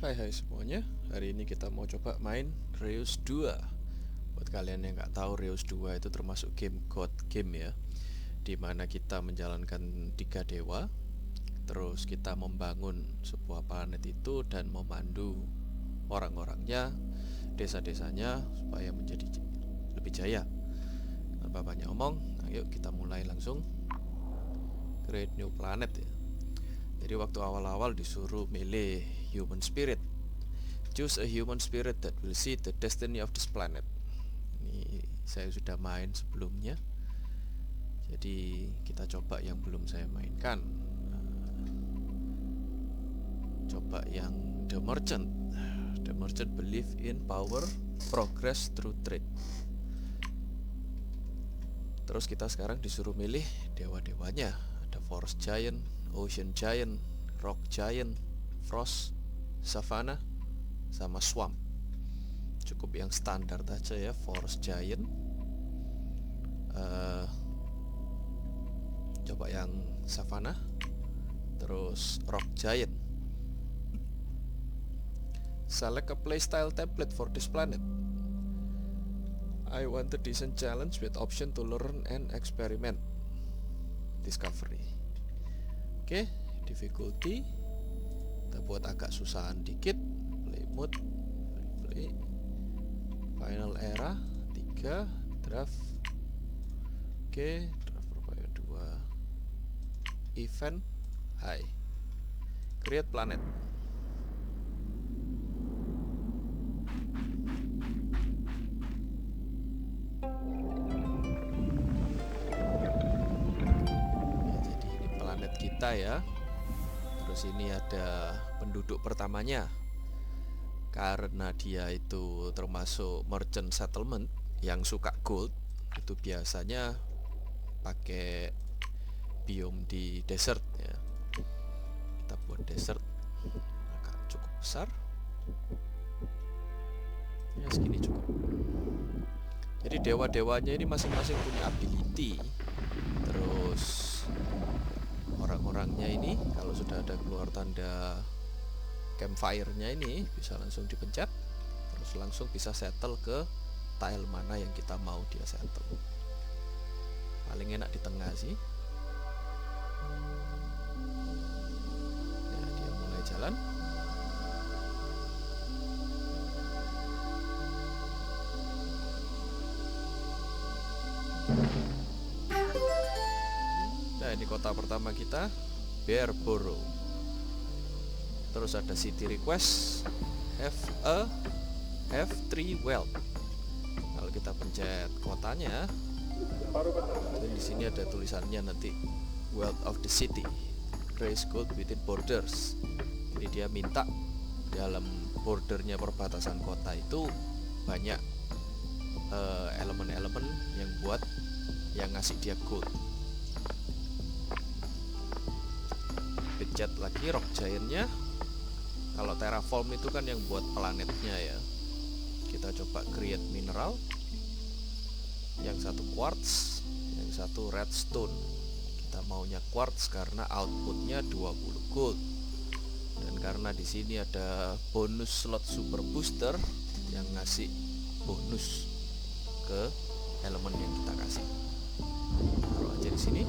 Hai semuanya, hari ini kita mau coba main Reus 2. Buat kalian yang nggak tahu, Reus 2 itu termasuk game God game ya, dimana kita menjalankan 3 dewa. Terus kita membangun sebuah planet itu dan memandu orang-orangnya, desa-desanya supaya menjadi lebih jaya. Tanpa banyak omong, ayo kita mulai langsung create new planet ya. Jadi waktu awal-awal disuruh milih human spirit. Choose a human spirit that will see the destiny of this planet. Ini saya sudah main sebelumnya. Jadi kita coba yang belum saya mainkan. Coba yang The Merchant. The Merchant believe in power, progress through trade. Terus kita sekarang disuruh milih dewa-dewanya. Ada Forest Giant, Ocean Giant, Rock Giant, Frost, Savannah, sama Swamp. Cukup yang standar aja ya, Forest Giant. Coba yang Savannah, terus Rock Giant. Select a playstyle template for this planet. I want a decent challenge with option to learn and experiment. Discovery. Oke, difficulty kita buat agak susahan dikit. Play mode, play. Final era 3, draft. Oke, draft berapa ya? 2. Event high. Create planet. Kita ya. Terus ini ada penduduk pertamanya. Karena dia itu termasuk merchant settlement yang suka gold, itu biasanya pakai biome di desert ya. Kita buat desert agak cukup besar. Ya segini cukup. Jadi dewa-dewanya ini masing-masing punya ability. Terus orang-orangnya ini kalau sudah ada keluar tanda campfire-nya ini bisa langsung dipencet, terus langsung bisa settle ke tile mana yang kita mau dia settle. Paling enak di tengah sih. Ya, dia mulai jalan. Nah, ini kota pertama kita, Bearborough. Terus ada city request, have 3 wealth. Kalau kita pencet kotanya, dan di sini ada tulisannya nanti wealth of the city, raise gold within borders. Jadi dia minta dalam bordernya perbatasan kota itu banyak elemen-elemen yang buat yang ngasih dia gold. Pencet lagi Rock Giant-nya. Kalau terraform itu kan yang buat planetnya ya. Kita coba create mineral. Yang satu quartz, yang satu redstone. Kita maunya quartz karena outputnya 20 gold. Dan karena di sini ada bonus slot super booster yang ngasih bonus ke elemen yang kita kasih. Taruh aja di sini.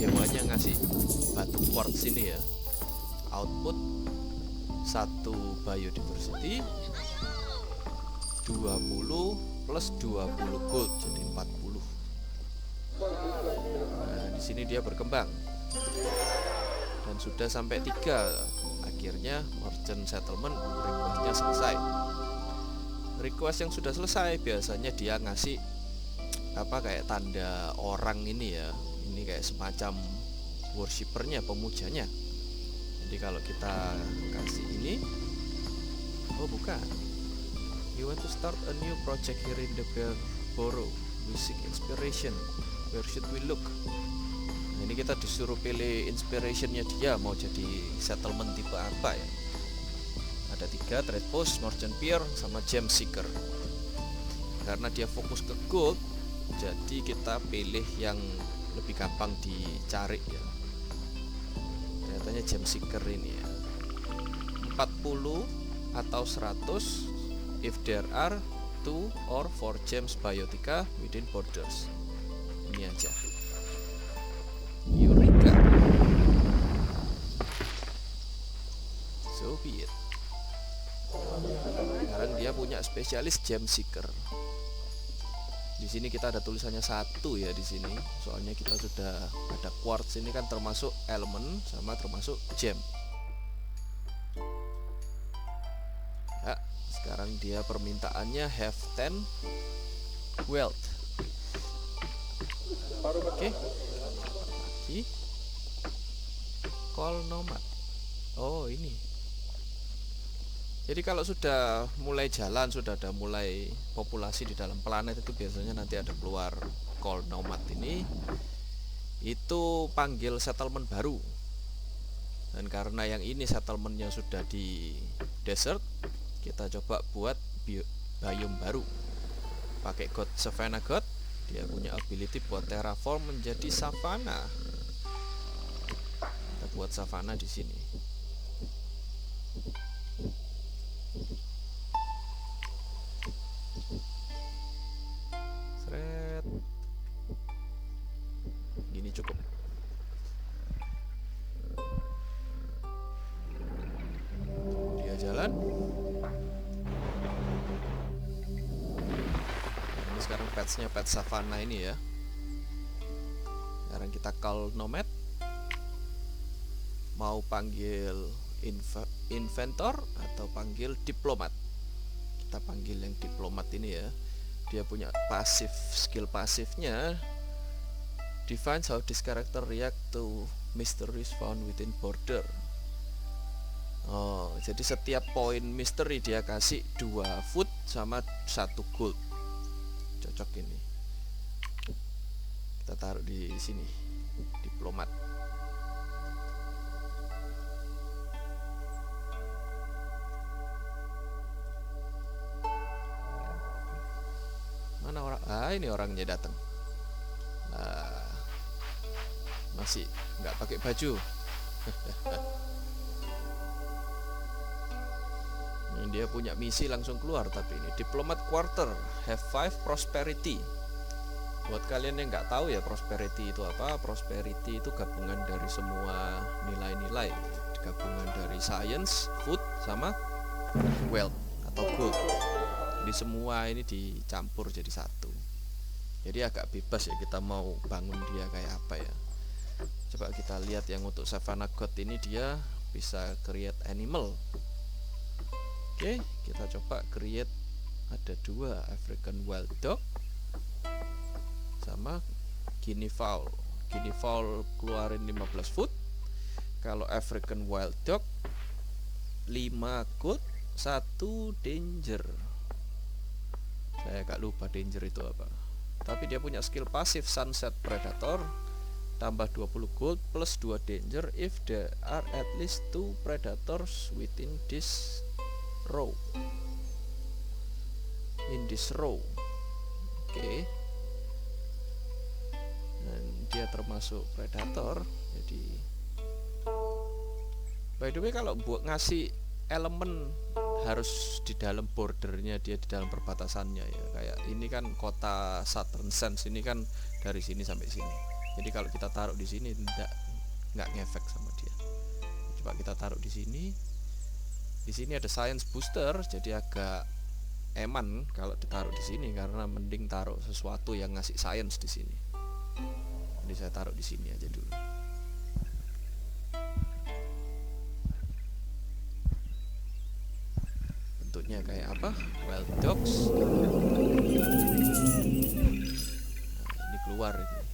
Dewanya ngasih batu quartz ini ya. Output 1 biodiversity 20 plus 20 gold jadi 40. Nah, di sini dia berkembang. Dan sudah sampai 3. Akhirnya merchant settlement requestnya selesai. Request yang sudah selesai biasanya dia ngasih apa kayak tanda orang ini ya. Ini kayak semacam worshippernya, pemujanya. Jadi kalau kita kasih ini, oh bukan, you want to start a new project here in the Bearborough, we seek inspiration, where should we look? Nah, ini kita disuruh pilih inspirationnya dia mau jadi settlement tipe apa ya. Ada 3, trade post, merchant pier, sama gem seeker. Karena dia fokus ke gold, jadi kita pilih yang lebih gampang dicari ya. Ternyata namanya gem seeker ini ya. 40 atau 100 if there are 2 or 4 gems biotica within borders. Ini aja. Eureka. So be it. Sekarang dia punya spesialis gem seeker. Di sini kita ada tulisannya 1 ya di sini. Soalnya kita sudah ada quartz, ini kan termasuk elemen sama termasuk gem. Ya, sekarang dia permintaannya have 10 wealth. Oke. Lagi. Call nomad. Oh, ini. Jadi kalau sudah mulai jalan, sudah ada mulai populasi di dalam planet itu biasanya nanti ada keluar call nomad ini. Itu panggil settlement baru. Dan karena yang ini settlementnya sudah di desert, kita coba buat biome baru. Pakai God Savannah God, dia punya ability buat terraform menjadi savana. Kita buat savana di sini. Gini cukup. Dia jalan. Ini sekarang petsnya pet savana ini ya. Sekarang kita call nomad. Mau panggil inventor atau panggil diplomat. Kita panggil yang diplomat ini ya. Dia punya skill pasifnya defines how this character react to mysteries found within border. Oh, jadi setiap poin misteri dia kasih 2 food sama 1 gold. Cocok ini. Kita taruh di sini. Diplomat. Mana orang? Ini orangnya datang. Nah, masih nggak pakai baju. Ini dia punya misi langsung keluar, tapi ini diplomat quarter have 5 prosperity. Buat kalian yang nggak tahu ya prosperity itu apa? Prosperity itu gabungan dari semua nilai-nilai, gabungan dari science, food, sama wealth atau gold. Jadi semua ini dicampur jadi satu. Jadi agak bebas ya kita mau bangun dia kayak apa ya. Coba kita lihat yang untuk Savannah God ini dia bisa create animal. Oke, kita coba create ada 2 African Wild Dog sama Guinea Fowl. Guinea Fowl keluarin 15 food. Kalau African Wild Dog 5 gold, 1 danger. Saya agak lupa danger itu apa. Tapi dia punya skill pasif Sunset Predator, tambah 20 gold plus 2 danger if there are at least 2 predators within this row. In this row. Oke. Dan dia termasuk predator. Jadi by the way kalau buat ngasih elemen harus di dalam bordernya dia, di dalam perbatasannya ya. Kayak ini kan kota Southern Sands, ini kan dari sini sampai sini. Jadi kalau kita taruh di sini nggak ngefek sama dia. Coba kita taruh di sini. Di sini ada science booster, jadi agak eman kalau ditaruh di sini karena mending taruh sesuatu yang ngasih science di sini. Jadi saya taruh di sini aja dulu. Bentuknya kayak apa? Wild dogs. Nah, ini keluar ini.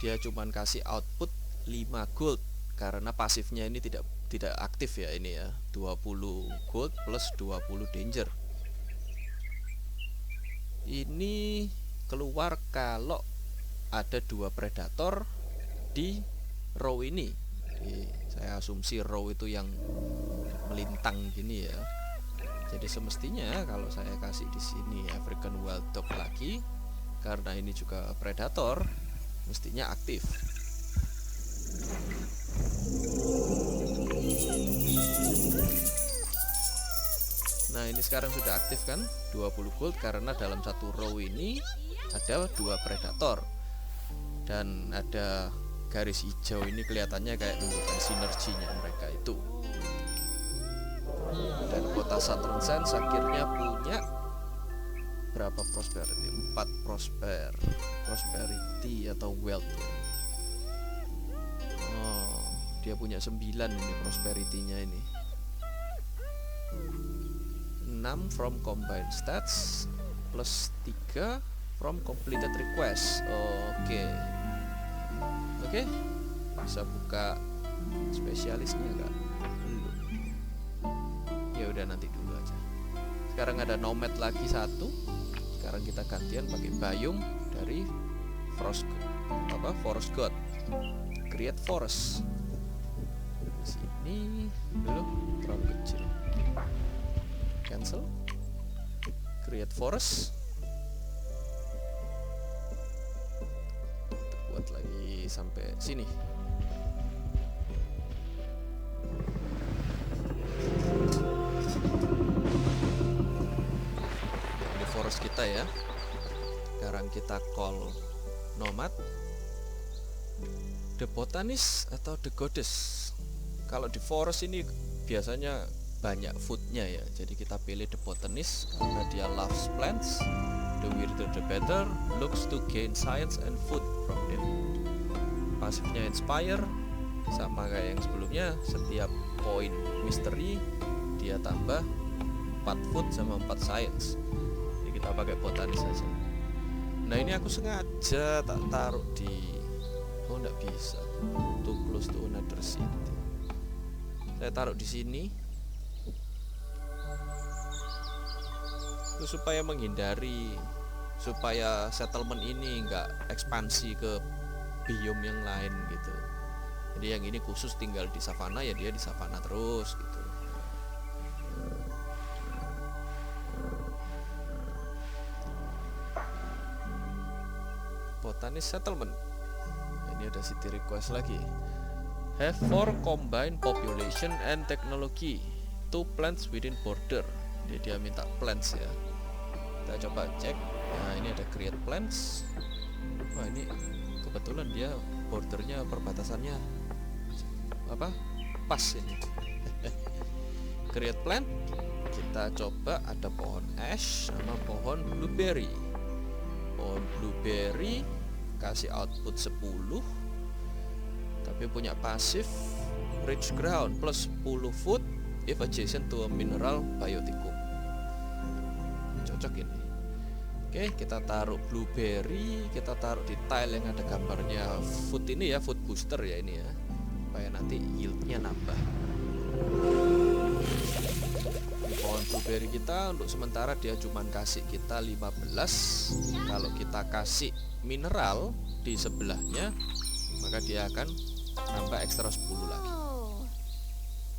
Dia cuman kasih output 5 gold karena pasifnya ini tidak aktif ya ini ya. 20 gold plus 20 danger. Ini keluar kalau ada 2 predator di row ini. Jadi saya asumsi row itu yang melintang gini ya. Jadi semestinya kalau saya kasih di sini African Wild Dog lagi, karena ini juga predator, mestinya aktif. Nah ini sekarang sudah aktif kan 20 gold, karena dalam satu row ini ada 2 predator dan ada garis hijau ini kelihatannya kayak menunjukkan sinerginya mereka itu. Dan kota Saturn Sands akhirnya punya berapa prosperity? 4 prosperity atau wealth ya. Oh, dia punya 9 ini prosperity-nya ini. 6 from combined stats plus 3 from completed request. Oke. Bisa buka spesialisnya enggak? Belum. Ya udah nanti dulu aja. Sekarang ada nomad lagi 1. Sekarang kita gantian pakai biome dari Forest God. Create forest. Sini belum terlalu kecil. Cancel. Create forest. Kita buat lagi sampai sini. Ini forest kita ya. Sekarang kita call nomad, the botanist atau the goddess. Kalau di forest ini biasanya banyak foodnya ya, jadi kita pilih the botanist karena dia loves plants. The weirder the better, looks to gain science and food from them. Pasifnya inspire, sama kayak yang sebelumnya, setiap poin misteri dia tambah 4 food sama 4 science. Jadi kita pakai botanis saja. Nah ini aku sengaja tak taruh di, nggak bisa, too close to another city. Saya taruh di sini itu supaya menghindari, supaya settlement ini nggak ekspansi ke biome yang lain gitu. Jadi yang ini khusus tinggal di savana, ya dia di savana terus gitu. Botanist settlement. Ini ada city request lagi. Have 4 combined population and technology, 2 plants within border. Dia minta plants ya. Kita coba cek. Nah ini ada create plants. Wah ini kebetulan dia bordernya, perbatasannya pas ini. Create plant. Kita coba ada pohon ash sama pohon blueberry. Pohon blueberry kasih output 10, tapi punya pasif rich ground plus 10 food if adjacent to a mineral bioticum. Cocok ini. Oke, kita taruh blueberry, kita taruh di tile yang ada gambarnya food ini ya, food booster ya ini ya, supaya nanti yieldnya nambah. Di pohon blueberry kita untuk sementara dia cuman kasih kita 15. Kalau kita kasih mineral di sebelahnya, maka dia akan nambah ekstra 10 lagi.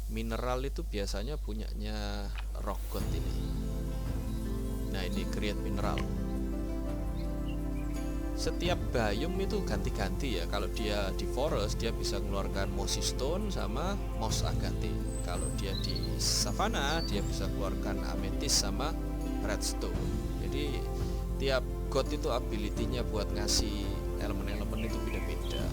Mineral itu biasanya punyanya rock god ini. Nah ini create mineral. Setiap biome itu ganti-ganti ya. Kalau dia di forest dia bisa mengeluarkan mossy stone sama moss agate. Kalau dia di savana dia bisa keluarkan amethyst sama redstone. Jadi tiap god itu ability-nya buat ngasih elemen-elemen itu beda-beda.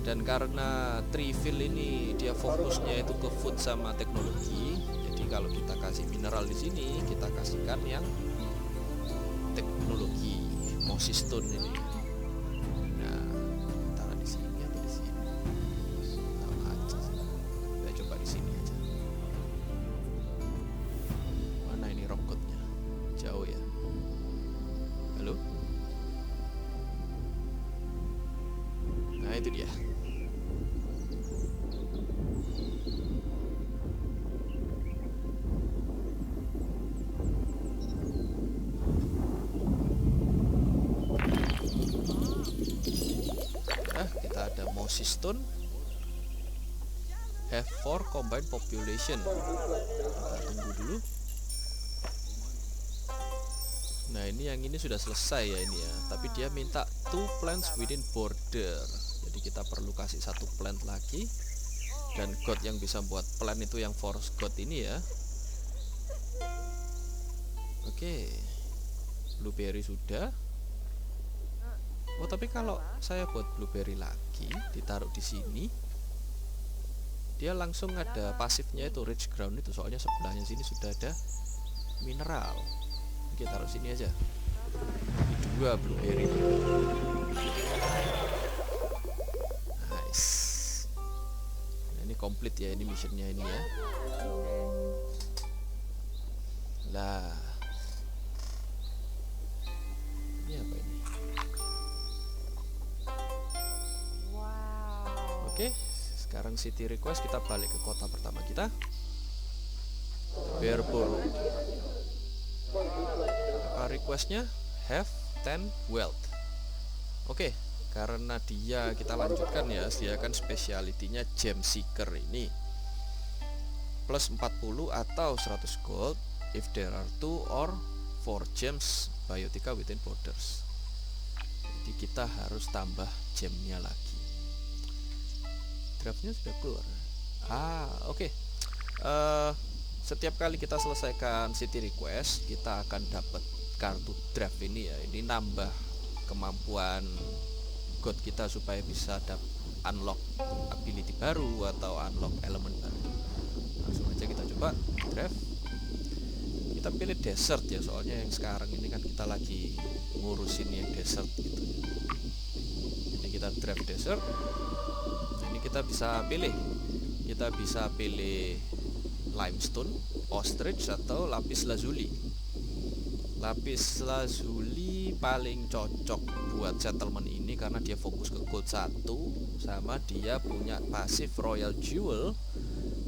Dan karena Triville ini dia fokusnya itu ke food sama teknologi, jadi kalau kita kasih mineral di sini, kita kasihkan yang teknologi mossy stone ini. Nah, taruh di sini atau di sini? Sama aja sih. Saya coba di sini aja. Mana ini rocketnya? Jauh ya. Halo? Nah itu dia. Mossy stone have 4 combined population. Kita tunggu dulu. Nah ini yang ini sudah selesai ya ini ya, tapi dia minta 2 plants within border. Jadi kita perlu kasih 1 plant lagi Dan god yang bisa buat plan itu yang force god ini ya. Oke, blueberry sudah. Oh, tapi kalau saya buat blueberry lagi, ditaruh di sini, dia langsung ada pasifnya itu rich ground itu, soalnya sebelahnya sini sudah ada mineral. Oke, taruh sini aja. Ini 2 blueberry. Nice. Nah, ini komplit ya, ini missionnya ini ya. Lah, ini apa ini? Oke, sekarang city request, kita balik ke kota pertama kita, Bearborough. Apa requestnya? Have 10 wealth. Oke, karena kita lanjutkan ya, dia kan speciality-nya gem seeker ini, plus 40 atau 100 gold if there are 2 or 4 gems biotica within borders. Jadi kita harus tambah gemnya lagi. Draftnya sudah keluar. Oke. Setiap kali kita selesaikan city request, kita akan dapat kartu draft ini ya. Ini nambah kemampuan god kita supaya bisa unlock ability baru atau unlock elemen baru. Langsung aja kita coba draft. Kita pilih desert ya, soalnya yang sekarang ini kan kita lagi ngurusin yang desert gitu. Jadi kita draft desert. Kita bisa pilih limestone, ostrich atau lapis lazuli. Lapis lazuli paling cocok buat settlement ini karena dia fokus ke gold 1, sama dia punya pasif royal jewel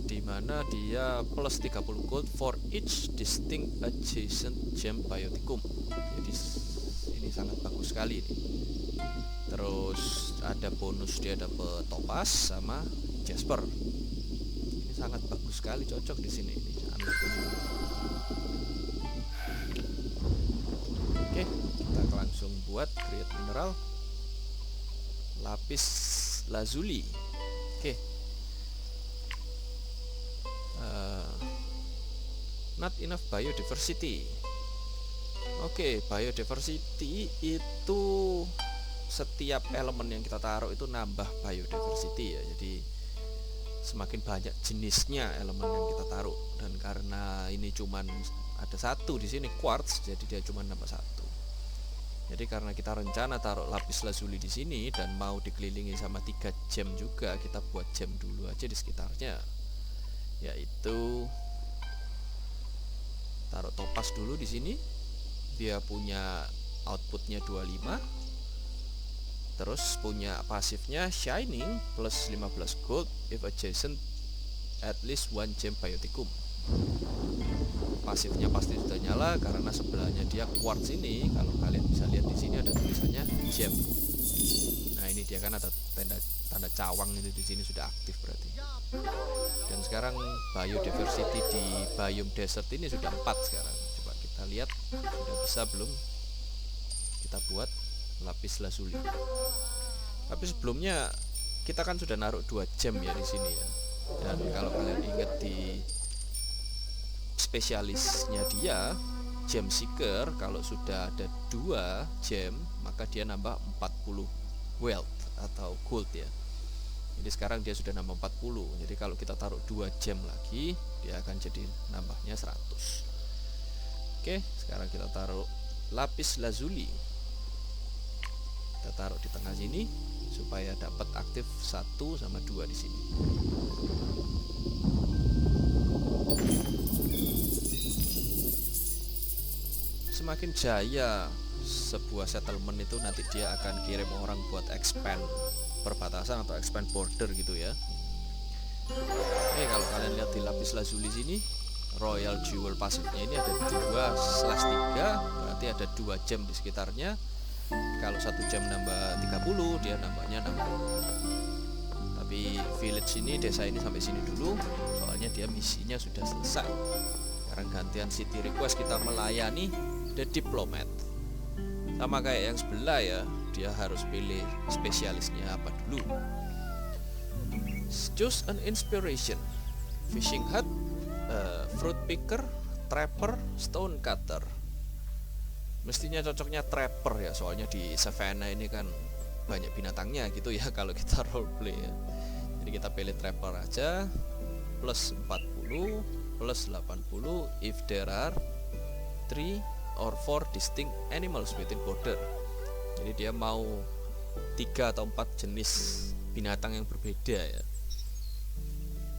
dimana dia plus 30 gold for each distinct adjacent gem bioticum. Jadi ini sangat bagus sekali nih. Terus ada bonus, dia dapat topaz sama jasper. Ini sangat bagus sekali, cocok di sini ini. Oke, kita langsung buat create mineral lapis lazuli. Oke. Not enough biodiversity. Oke, biodiversity itu setiap elemen yang kita taruh itu nambah biodiversity ya. Jadi semakin banyak jenisnya elemen yang kita taruh, dan karena ini cuman ada 1 di sini quartz, jadi dia cuma nambah 1. Jadi karena kita rencana taruh lapis lazuli di sini dan mau dikelilingi sama 3 gem juga, kita buat gem dulu aja di sekitarnya. Yaitu taruh topaz dulu di sini. Dia punya outputnya 25. Terus punya pasifnya shining plus 15 gold if adjacent at least 1 gem bioticum. Pasifnya pasti sudah nyala karena sebelahnya dia quartz ini. Kalau kalian bisa lihat di sini ada tulisannya gem. Nah, ini dia kan ada tanda cawang itu di sini sudah aktif berarti. Dan sekarang biodiversity di biome desert ini sudah 4 sekarang. Coba kita lihat sudah bisa belum kita buat lapis lazuli. Tapi sebelumnya kita kan sudah naruh 2 gem ya di sini ya. Dan kalau kalian ingat di spesialisnya dia, gem seeker, kalau sudah ada 2 gem maka dia nambah 40 wealth atau gold ya. Jadi sekarang dia sudah nambah 40. Jadi kalau kita taruh 2 gem lagi, dia akan jadi nambahnya 100. Oke, sekarang kita taruh lapis lazuli. Kita taruh di tengah sini supaya dapat aktif 1 sama 2 di sini. Semakin jaya sebuah settlement itu, nanti dia akan kirim orang buat expand perbatasan atau expand border gitu ya. Oke, kalau kalian lihat di lapis lazuli sini, royal jewel pasifnya ini ada 2/3, berarti ada 2 gem di sekitarnya. Kalau 1 gem nambah 30, dia nambahnya 60. Tapi village ini, desa ini sampai sini dulu, soalnya dia misinya sudah selesai. Sekarang gantian city request, kita melayani the diplomat. Sama kayak yang sebelah ya, dia harus pilih spesialisnya apa dulu. Choose an inspiration. Fishing hut, fruit picker, trapper, stone cutter. Mestinya cocoknya trapper ya, soalnya di Savannah ini kan banyak binatangnya gitu ya kalau kita roleplay ya. Jadi kita pilih trapper aja, plus 40, plus 80 if there are 3 or 4 distinct animals within border. Jadi dia mau 3 atau 4 jenis binatang yang berbeda ya.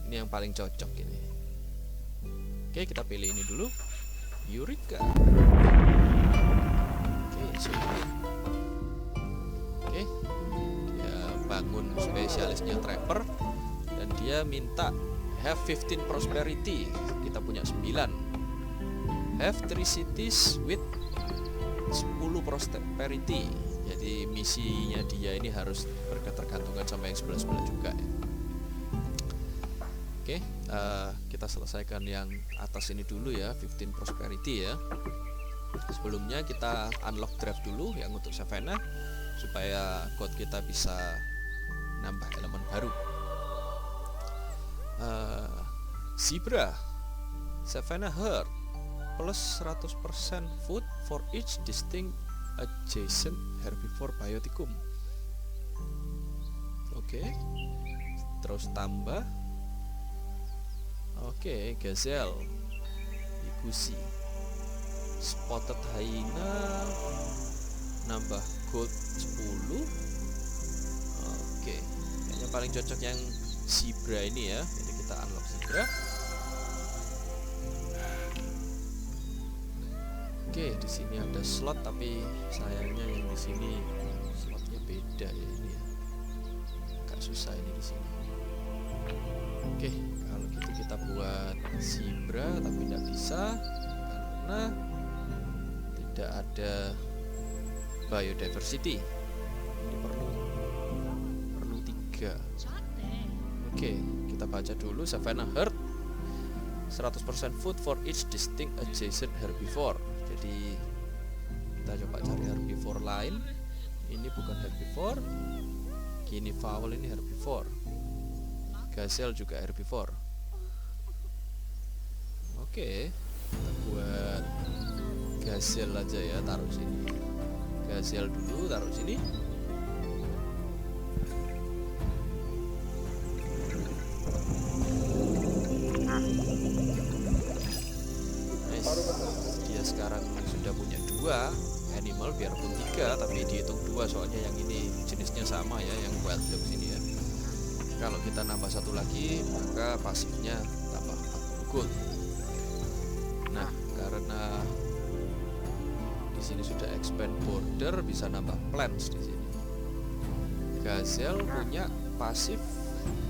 Ini yang paling cocok ini. Oke, kita pilih ini dulu, Eureka. Oke, sulit. Oke, dia bangun spesialisnya trapper dan dia minta have 15 prosperity. Kita punya 9. Have 3 cities with 10 prosperity. Jadi misinya dia ini harus berketergantungan sama yang sebelah-sebelah juga ya. Oke, kita selesaikan yang atas ini dulu ya, 15 prosperity ya. Sebelumnya kita unlock draft dulu yang untuk Savannah supaya code kita bisa nambah elemen baru. Zebra, Savannah herd, plus 100% food for each distinct adjacent herbivore bioticum. Oke, terus tambah. Oke, gazelle, igusi, spotted hyena, nambah gold 10. Oke, kayaknya paling cocok yang zebra ini ya. Jadi kita unlock zebra. Oke, di sini ada slot tapi sayangnya yang di sini slotnya beda ya ini ya. Agak susah ini di sini. Oke, kalau gitu kita buat zebra tapi tidak bisa karena tidak ada biodiversity. Ini perlu 3. Oke, kita baca dulu Savannah herd 100% food for each distinct adjacent herbivore. Jadi kita coba cari herbivore lain. Ini bukan herbivore. Guinea fowl ini herbivore. Gazelle juga herbivore. Oke, kita buat gazelle aja ya, taruh sini. Gazelle dulu taruh sini. Nice. Dia sekarang sudah punya 2 animal, biarpun 3 tapi dihitung 2 soalnya yang ini jenisnya sama ya, yang wild dog sini ya. Kalau kita nambah 1 lagi maka pasifnya tambah 40 gold. Nah, karena di sini sudah expand border, bisa nambah plants di sini. Gazelle punya pasif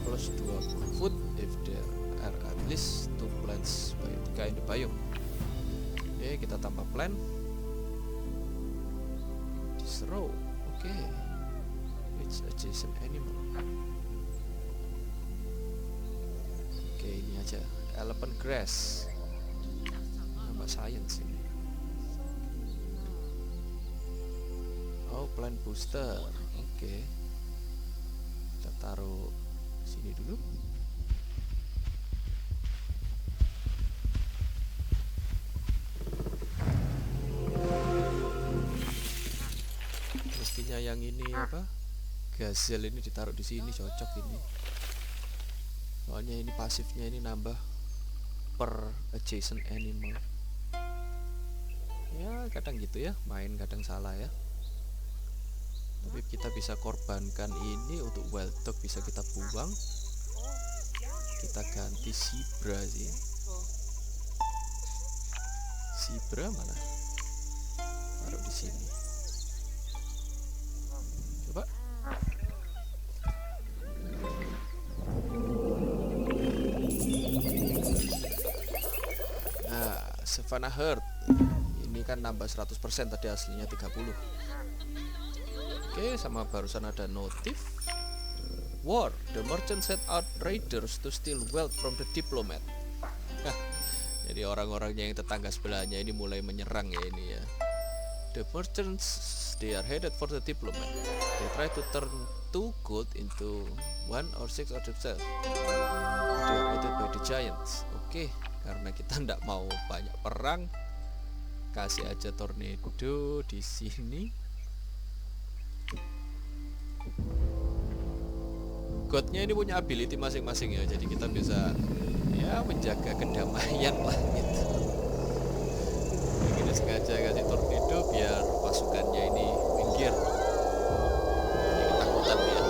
plus 20 food if there are at least 2 plants biotica in the biome. Oke, kita tambah plant. Disrow. Oke. It's adjacent animal. Oke, ini aja. Elephant grass. Nambah science ini. Oh, plant booster. Oke. Kita taruh sini dulu. Mestinya yang ini apa? Gazelle ini ditaruh di sini, cocok ini. Soalnya ini pasifnya ini nambah per adjacent animal. Ya kadang gitu ya, main kadang salah ya. Tapi kita bisa korbankan ini untuk wild dog, bisa kita buang. Kita ganti zebra sih. Zebra mana? Taruh di sini. Coba. Nah, Savannah herd. Ini kan nambah 100%, tadi aslinya 30. Oke, sama barusan ada notif. War, the merchant set out raiders to steal wealth from the diplomat. Jadi orang-orangnya yang tetangga sebelahnya ini mulai menyerang ya ini ya. The merchants, they are headed for the diplomat. They try to turn two gold into 1 or 6 of themselves. They are hated by the giants. Oke, karena kita ndak mau banyak perang, kasih aja tornado di sini. Godnya ini punya ability masing-masing ya, jadi kita bisa ya menjaga kedamaian lah gitu. Kita sengaja kasih tornado biar pasukannya ini minggir. Ini ketakutan ya.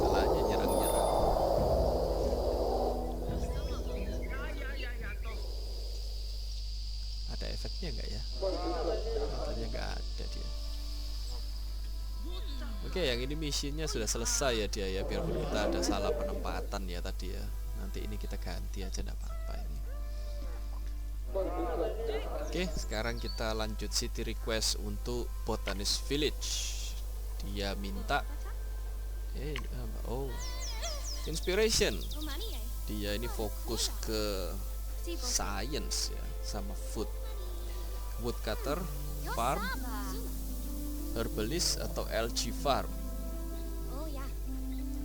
Salahnya nyerang-nyerang. Ada efeknya nggak ya? Katanya nggak ada dia. Oke, yang ini misinya sudah selesai ya dia ya, biarpun kita ada salah penempatan ya tadi ya. Nanti ini kita ganti aja, enggak apa-apa ini. Oke, sekarang kita lanjut city request untuk Botanist Village. Dia minta inspiration. Dia ini fokus ke science ya, sama food. Woodcutter, farm, herbalist atau LG farm.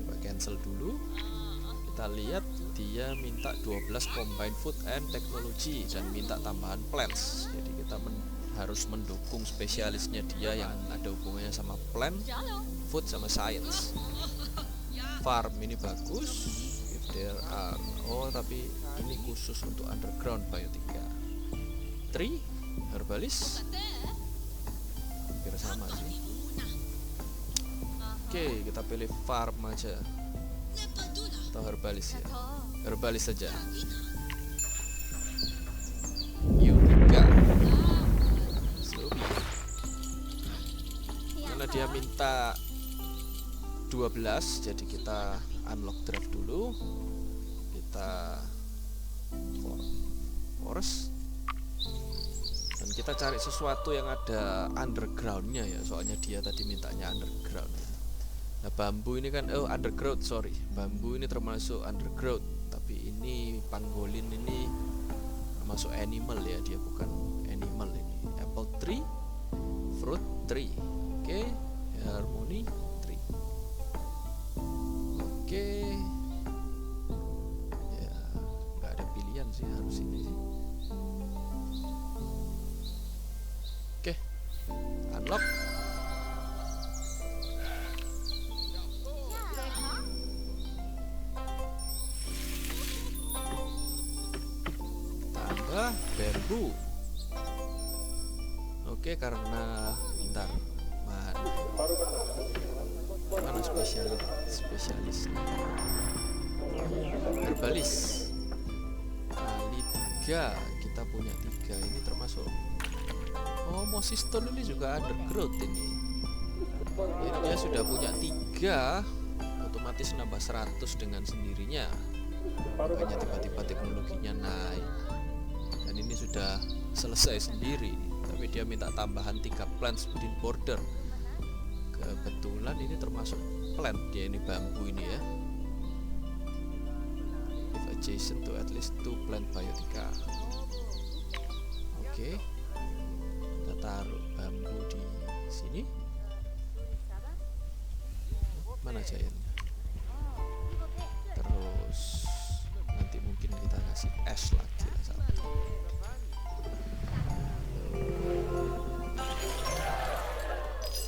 Coba cancel dulu. Kita lihat dia minta 12 combine food and technology dan minta tambahan plants. Jadi kita harus mendukung spesialisnya dia yang ada hubungannya sama plant, food sama science. Farm ini bagus. If there are, tapi ini khusus untuk underground biotika. Tree, herbalist. Hampir sama sih. Oke, kita pilih farm aja atau herbalis ya. Herbalis saja. Eureka. Karena dia minta 12, jadi kita unlock draft dulu. Kita forest. Dan kita cari sesuatu yang ada undergroundnya ya, soalnya dia tadi mintanya underground. Nah bambu ini kan undergrowth, sorry, bambu ini termasuk undergrowth, tapi ini pangolin ini termasuk animal ya, dia bukan animal ini. Apple tree, fruit tree, oke, harmony tree, oke, ya nggak ada pilihan sih, harus ini sih. Oke, unlock. Tambah bambu. Oke, karena bentar, mana spesialis herbalis kali 3, kita punya 3, ini termasuk Mosiston ini juga undergrowth ini. Jadi dia sudah punya 3, otomatis nambah 100 dengan sendirinya. Makanya tiba-tiba teknologinya naik. Dan ini sudah selesai sendiri. Tapi dia minta tambahan 3 plants within border. Kebetulan ini termasuk plant, dia ini bambu ini ya. If adjacent to at least 2 plant biotica. Oke. Kita taruh bambu di sini. Mana giantnya? Terus nanti mungkin kita kasih es lagi lah satu.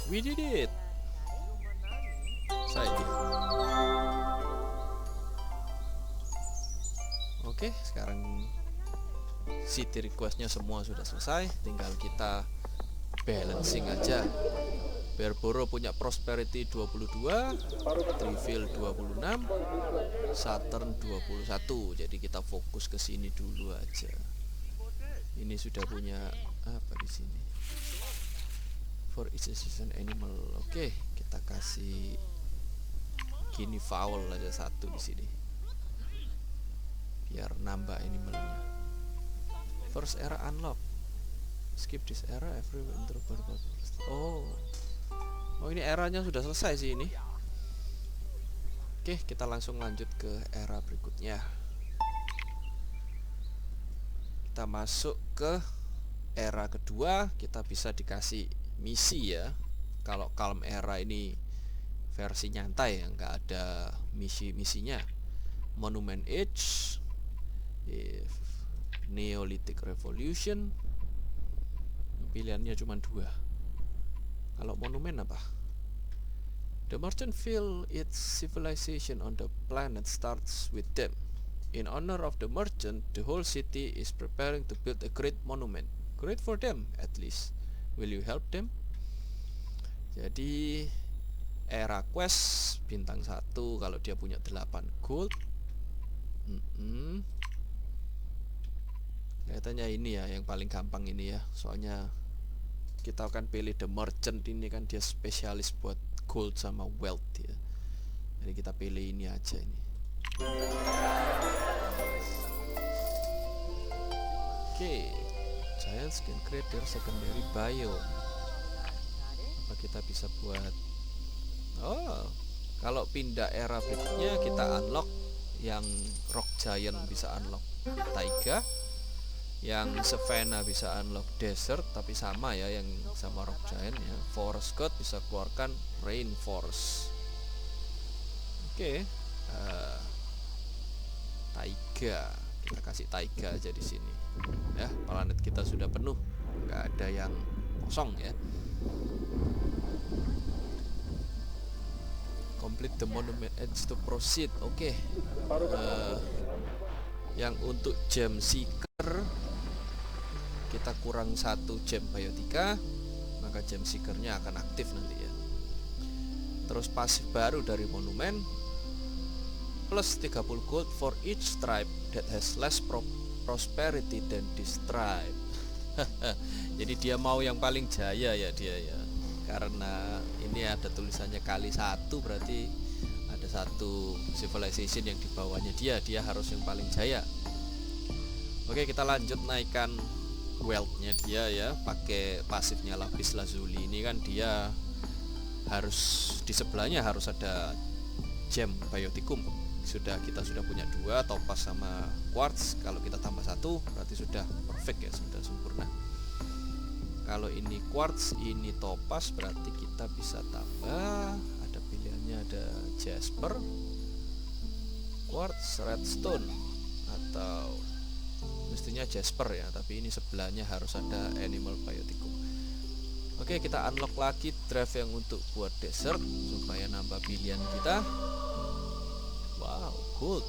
We did it. Oke, sekarang city requestnya semua sudah selesai, tinggal kita balancing aja. Berboro punya prosperity 22, Trivial 26, Saturn 21. Jadi kita fokus ke sini dulu aja. Ini sudah punya apa di sini? For each season animal. Oke, kita kasih guinea fowl aja 1 di sini. Biar nambah animalnya. First era unlock. Skip this era every winter. Oh ini eranya sudah selesai sih ini. Oke, kita langsung lanjut ke era berikutnya. Kita masuk ke era kedua kita bisa dikasih misi ya. Kalau Calm Era ini versi nyantai ya, nggak ada misinya. Monument Age, Neolithic Revolution, pilihannya cuma 2. Kalau monumen apa? The merchant feel its civilization on the planet starts with them. In honor of the merchant, the whole city is preparing to build a great monument. Great for them, at least. Will you help them? Jadi era quest bintang 1 kalau dia punya 8 gold. Kelihatannya ini ya yang paling gampang ini ya. Soalnya kita akan pilih the merchant, ini kan dia spesialis buat gold sama wealth ya. Jadi kita pilih ini aja ini. Oke, Giants can create their secondary biome. Apa kita bisa buat? Oh, kalau pindah era berikutnya kita unlock yang Rock Giant bisa unlock Taiga, yang Savannah bisa unlock Desert, tapi sama ya yang sama Rock Giant ya. Forest God bisa keluarkan Rainforest. Oke, Taiga, kita kasih Taiga aja di sini. Ya, planet kita sudah penuh, nggak ada yang kosong ya. Complete the monument edge to proceed. Oke. Yang untuk gem seeker kita kurang 1 gem biotika, maka gem seekernya akan aktif nanti ya. Terus pasif baru dari monumen, plus 30 gold for each tribe that has less prosperity than this tribe. Jadi dia mau yang paling jaya ya dia ya. Karena ini ada tulisannya kali 1, berarti ada 1 civilization yang di bawahnya dia harus yang paling jaya. Oke, kita lanjut naikkan wealth-nya dia ya, pakai pasifnya lapis lazuli. Ini kan dia harus di sebelahnya harus ada gem biotikum. Kita sudah punya 2, topaz sama quartz. Kalau kita tambah 1 berarti sudah perfect ya, sudah sempurna. Kalau ini quartz, ini topaz, berarti kita bisa tambah. Ada pilihannya, ada jasper, quartz, redstone, atau mestinya jasper ya, tapi ini sebelahnya harus ada animal biotikum. Oke, kita unlock lagi drive yang untuk buat desert supaya nambah pilihan kita. Wow, good.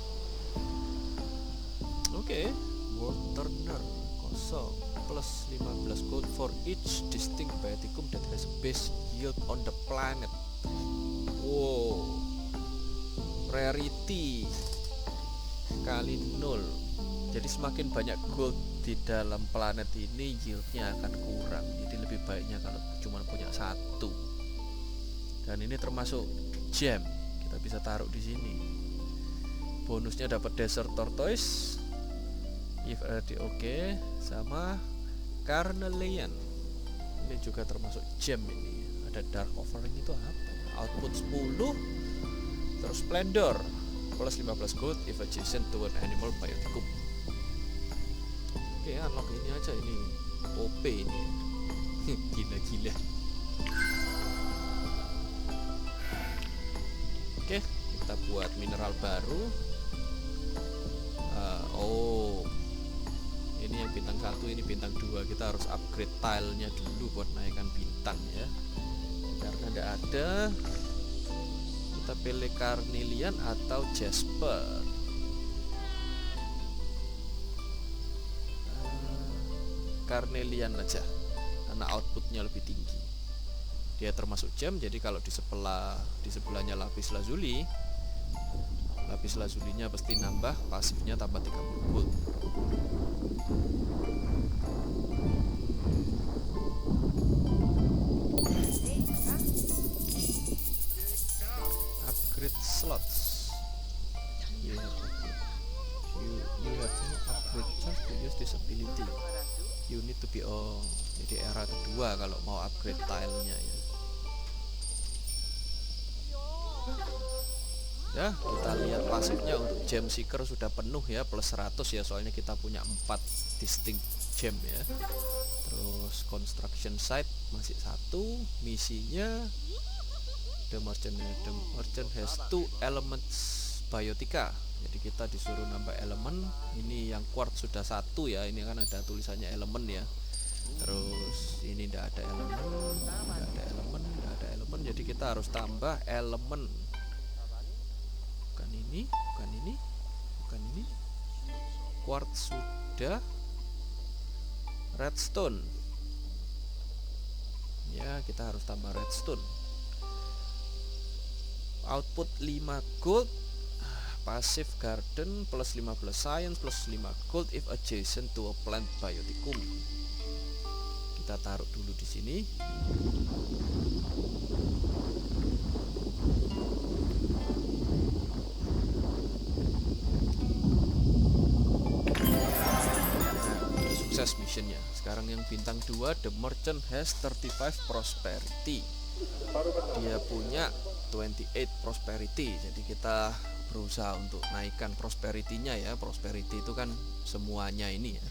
Oke, world turner kosong, plus 15 gold for each distinct biotikum that has a base yield on the planet. Wow, rarity kali 0. Jadi semakin banyak gold di dalam planet ini, yieldnya akan kurang. Jadi lebih baiknya kalau cuma punya 1. Dan ini termasuk gem, kita bisa taruh di sini. Bonusnya dapat desert tortoise, if already oke, sama carnelian. Ini juga termasuk gem ini. Ada dark offering itu apa? Output 10, terus splendor plus 15 gold if adjacent to an animal biotikum. Oke, unlock ini aja, ini OP ini. Gila-gila. Oke, kita buat mineral baru. Ini yang bintang 1, ini bintang 2. Kita harus upgrade tilenya dulu buat naikkan bintang ya. Karena tidak ada, kita pilih carnelian atau jasper. Carnelian aja karena outputnya lebih tinggi. Dia termasuk gem, jadi kalau di sebelahnya lapis lazuli, lapis lazulinya pasti nambah, pasifnya tambah 30 gold. Upgrade slots. You have no upgrade chance to use this ability. You need to be jadi era kedua kalau mau upgrade tilenya ya. Ya, kita lihat pasifnya untuk gem seeker sudah penuh ya, plus 100 ya, soalnya kita punya 4 distinct gem ya. Terus construction site masih 1, misinya the merchant has 2 elements biotika. Jadi kita disuruh nambah elemen. Ini yang quartz sudah 1 ya, ini kan ada tulisannya elemen ya. Terus ini tidak ada elemen, jadi kita harus tambah elemen. Bukan ini. Quartz sudah, redstone. Ya, kita harus tambah redstone. Output 5 gold, passive garden plus 15 science plus 5 gold if adjacent to a plant bioticum. Kita taruh dulu di sini. Sukses missionnya. Sekarang yang bintang 2, the merchant has 35 prosperity. Dia punya 28 prosperity. Jadi kita berusaha untuk naikkan prosperity-nya ya. Prosperity itu kan semuanya ini ya.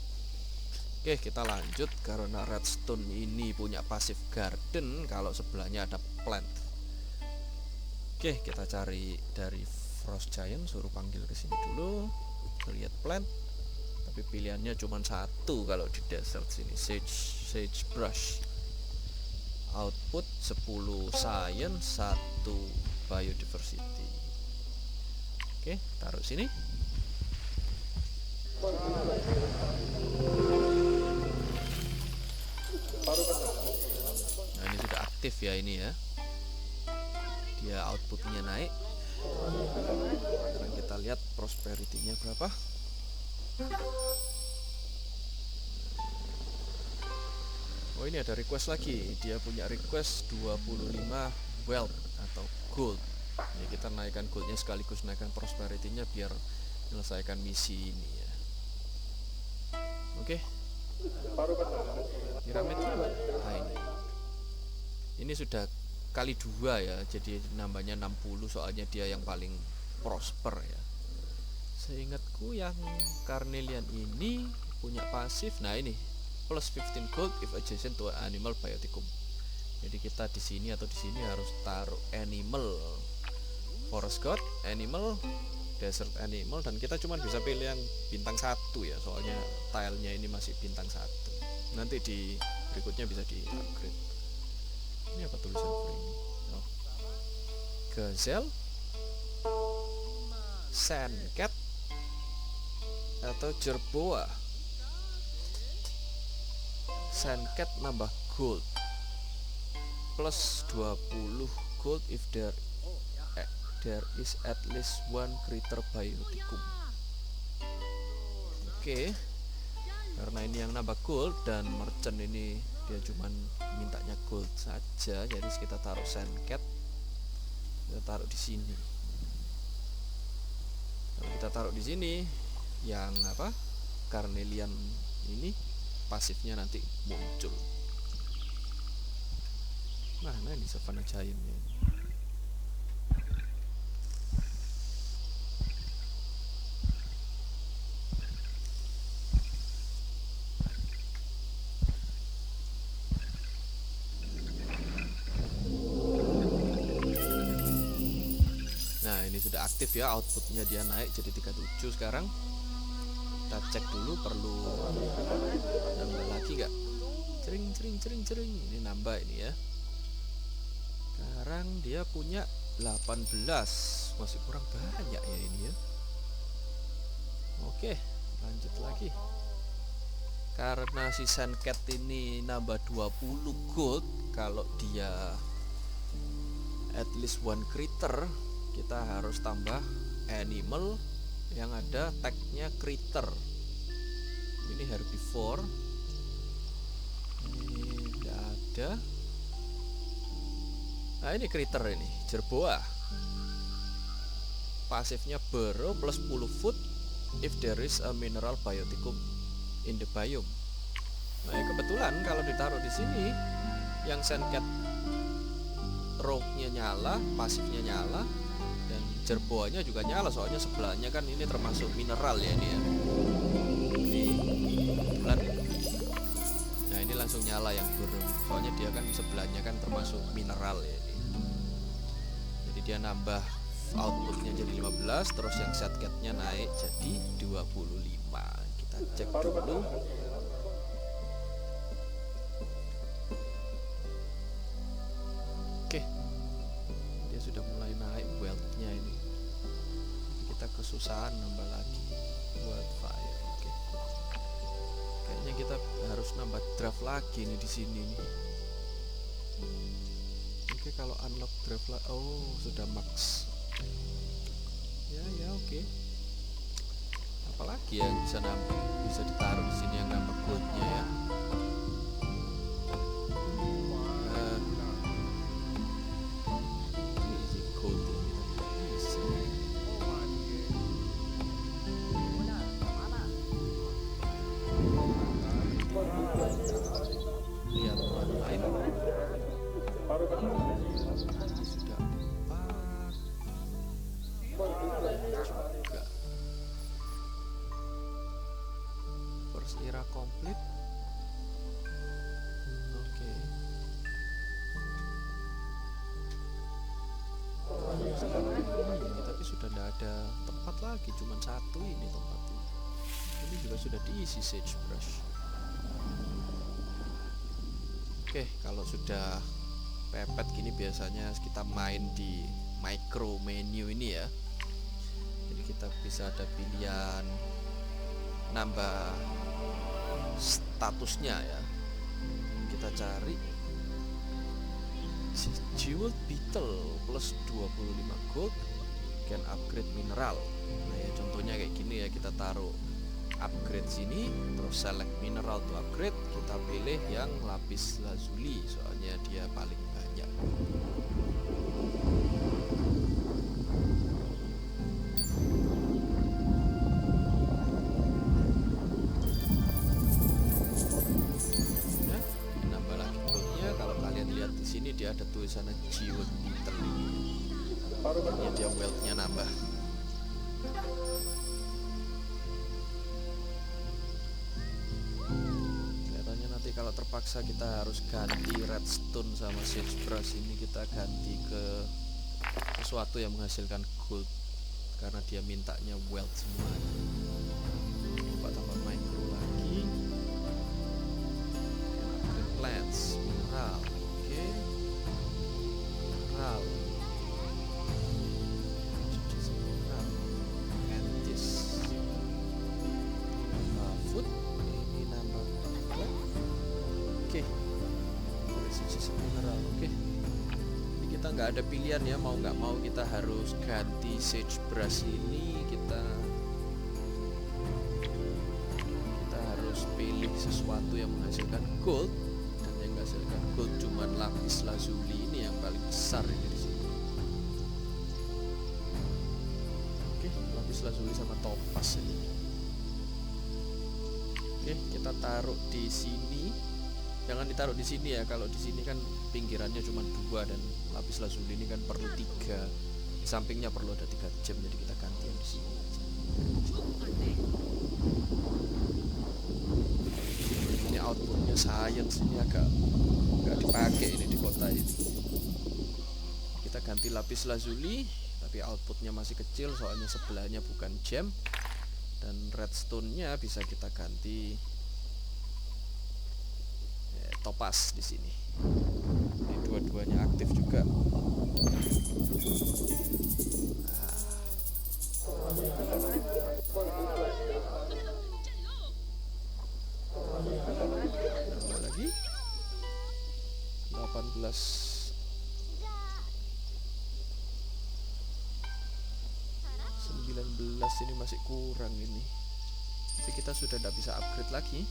Oke, kita lanjut. Karena redstone ini punya passive garden, kalau sebelahnya ada plant. Oke, kita cari dari frost giant, suruh panggil ke sini dulu. Lihat plant. Tapi pilihannya cuma 1 kalau di desert sini, sage brush. Output 10 science, 1 biodiversity. Oke, taruh sini. Nah, ini sudah aktif ya ini ya. Dia outputnya naik. Sekarang kita lihat prosperity-nya berapa. Oh, ini ada request lagi. Dia punya request 25 wealth atau gold. Ya, kita naikkan goldnya sekaligus naikkan prosperity-nya biar menyelesaikan misi ini ya. Oke. Piramidnya mana? Nah, ini sudah kali 2 ya. Jadi nambahnya 60, soalnya dia yang paling prosper ya. Seingatku yang Carnelian ini punya pasif. Nah, ini plus 15 gold if adjacent to animal bioticum. Jadi kita di sini atau di sini harus taruh animal, forest god, animal, desert animal, dan kita cuma bisa pilih yang bintang 1 ya, soalnya tilenya ini masih bintang 1. Nanti di berikutnya bisa di upgrade. Ini apa tulisan free? Oh. Gazelle, sandcat atau jerboa. Sandcat nambah gold plus 20 gold if there is at least one creature bioticum. Oke. Karena ini yang nambah gold dan merchant ini dia cuman mintanya gold saja, jadi kita taruh sandcat. Kita taruh di sini. Kalau kita taruh di sini, yang apa? Carnelian ini pasifnya nanti muncul. Mana ini Savannah Giant-nya ini? Nah, ini sudah aktif ya, outputnya dia naik jadi 37 sekarang. Kita cek dulu perlu nambah lagi nggak? Cering. Ini nambah ini ya. Sekarang dia punya 18, masih kurang banyak ya ini ya. Oke, lanjut lagi. Karena si sandcat ini nambah 20 gold, kalau dia at least one creature, kita harus tambah animal yang ada tagnya creature. Ini herbivore, ini tidak ada. Nah, ini creature, ini jerboa. Pasifnya burrow plus 10 food if there is a mineral bioticum in the biome. Nah, kebetulan kalau ditaruh di sini, yang sandcat rogue-nya nyala, pasifnya nyala, dan jerboanya juga nyala, soalnya sebelahnya kan ini termasuk mineral ya ini ya. Ini kebetulan langsung nyala yang burung, soalnya dia kan sebelahnya kan termasuk mineral ya ini. Jadi dia nambah outputnya jadi 15, terus yang setgate-nya naik jadi 25. Kita cek dulu. Oke, dia sudah mulai naik wealth-nya ini. Kita kesusahan nambah lagi wildfire. Oke, kayaknya kita harus nambah draft lagi nih di sini nih. Oke, kalau unlock draft lah, oh sudah max. Ya oke. Apalagi yang bisa ditaruh di sini yang nambah goldnya ya. Ini sih gold ini tapi bisa. Lihat orang lain. Sudah 4 juga. First era complete. Oke. Sekarang ini tapi sudah tidak ada tempat lagi, cuma satu ini tempatnya. Ini juga sudah diisi sagebrush. Oke, kalau sudah pepet gini biasanya kita main di micro menu ini ya. Jadi kita bisa ada pilihan nambah statusnya ya. Kita cari Jewel Beetle plus 25 gold can upgrade mineral. Nah ya contohnya kayak gini ya, kita taruh upgrade sini, terus select mineral to upgrade, kita pilih yang lapis lazuli soalnya dia paling banyak. Nah, nambah lagi goldnya. Kalau kalian lihat di sini dia ada tulisannya Jewel Beetle. Ya dia wealth-nya nambah. Kalau terpaksa kita harus ganti redstone sama sagebrush ini, kita ganti ke sesuatu yang menghasilkan gold karena dia mintanya wealth semua. Coba tambah micro lagi. Plants, mineral, oke. Mineral. Mineral. Antis. Food. Ini nambah. Oke, mineral. Oke, ini kita nggak ada pilihan ya, mau nggak mau kita harus ganti sagebrush ini. Kita harus pilih sesuatu yang menghasilkan gold, dan yang menghasilkan gold cuman lapis lazuli ini yang paling besar ini di sini. Oke, lapis lazuli sama topaz ini. Oke, kita taruh di sini. Jangan ditaruh di sini ya, kalau di sini kan pinggirannya cuma 2 dan lapis lazuli ini kan perlu 3. Di sampingnya perlu ada 3 gem, jadi kita ganti yang di sini aja. Ini outputnya science ini agak nggak dipakai ini di kota ini. Kita ganti lapis lazuli, tapi outputnya masih kecil soalnya sebelahnya bukan gem. Dan redstone-nya bisa kita ganti topaz di sini. Ini dua-duanya aktif juga. Tambah lagi 18. 19 ini masih kurang ini. Tapi kita sudah tidak bisa upgrade lagi.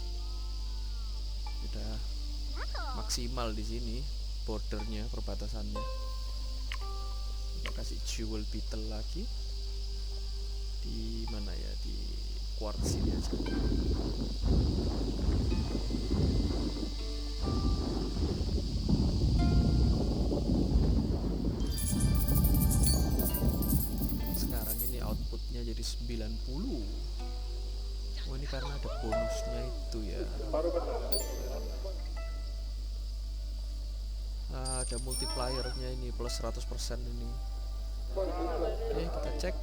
Sudah maksimal di sini bordernya, perbatasannya. Kita kasih Jewel Beetle lagi. Di mana ya? Di quartz ini aja. Sekarang ini outputnya jadi 90. Oh ini karena ada bonusnya itu ya. ada multipliernya ini plus 100% ini. Oke, kita cek.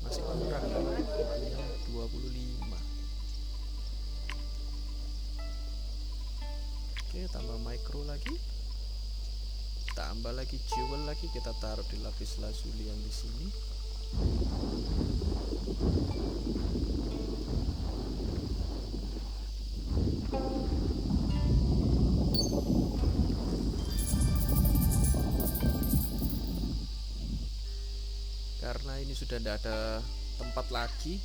Masih kurang, 25. Oke, tambah micro lagi, tambah lagi jewel lagi, kita taruh di lapis lazuli yang di sini. Karena ini sudah tidak ada tempat lagi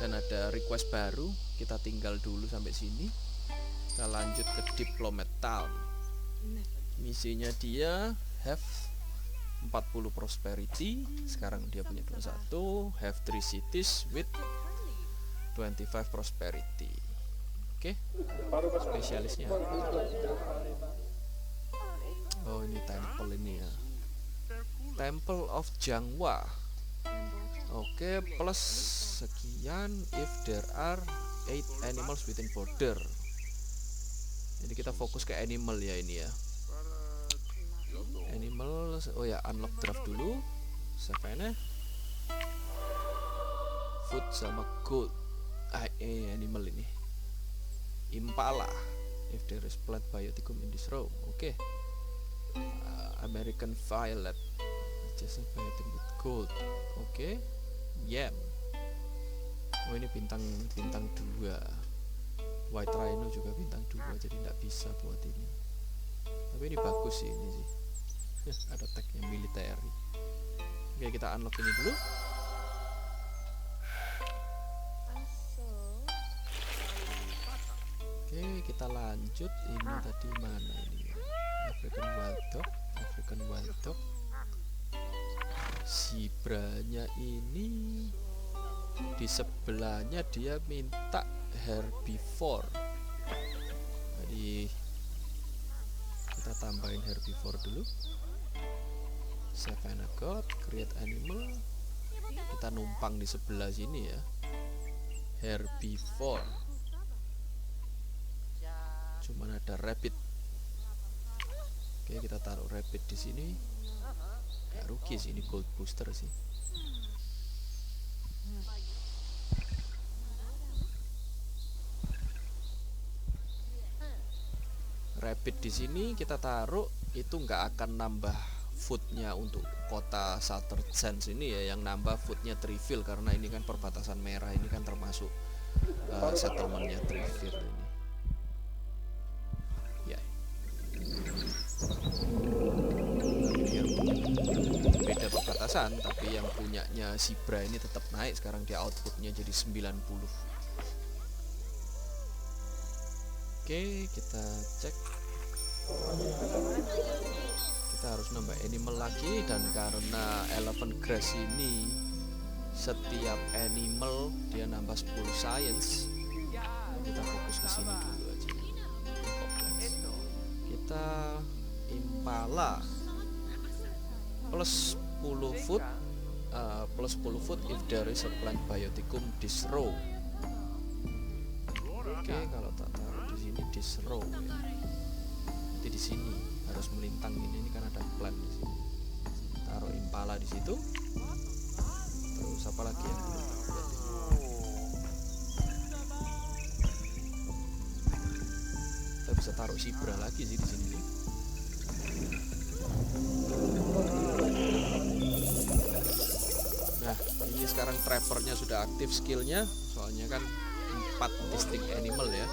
dan ada request baru, kita tinggal dulu sampai sini. Kita lanjut ke Diplomat Town. Misinya dia have 40 prosperity, sekarang dia punya 21, have 3 cities with 25 prosperity. Oke, spesialisnya apa? Oh, ini temple ini ya, Temple of Janghua. Oke, plus sekian if there are 8 animals within border. Jadi kita fokus ke animal ya ini ya. Animal, oh ya, unlock draft dulu. Savannah, food sama gold. Animal ini. Impala, if there is plant bioticum in this room. Oke. American violet, just biotic with gold. Oke. Yam. Oh, ini bintang 2. White Rhino juga bintang 2, jadi tidak bisa buat ini. Tapi ini bagus sih ini sih. Ada tagnya military. Oke, kita unlock ini dulu. Oke, kita lanjut. Ini tadi mana ini? African Wild Dog. Zibranya ini di sebelahnya dia minta herbivore. Jadi kita tambahin herbivore dulu. Savannah God, create animal. Kita numpang di sebelah sini ya. Herbivore. Cuman ada rabbit. Oke, kita taruh rabbit di sini. Gak rugi sih, ini gold booster sih. Rabbit di sini kita taruh, itu nggak akan nambah foodnya untuk kota Southern Sands ini ya. Yang nambah foodnya Triville, karena ini kan perbatasan merah, ini kan termasuk settlementnya Triville ini ya. Beda perbatasan, tapi yang punyanya Zebra ini tetap naik. Sekarang dia outputnya jadi 90. Oke, kita cek. Kita harus nambah animal lagi, dan karena elephant grass ini setiap animal dia nambah 10 science, kita fokus ke sini dulu aja. Kita impala plus 10 food, if there is a plant bioticum this row. Oke, kalau tak taruh di sini this row ya. Nanti di sini harus melintang ini kan ada plant di sini. Taruh impala di situ. Terus apa lagi yang belum lihat ini? Kita bisa taruh zebra lagi sih di sini. Nah, ini sekarang trappernya sudah aktif skillnya, soalnya kan 4 distinct animal ya.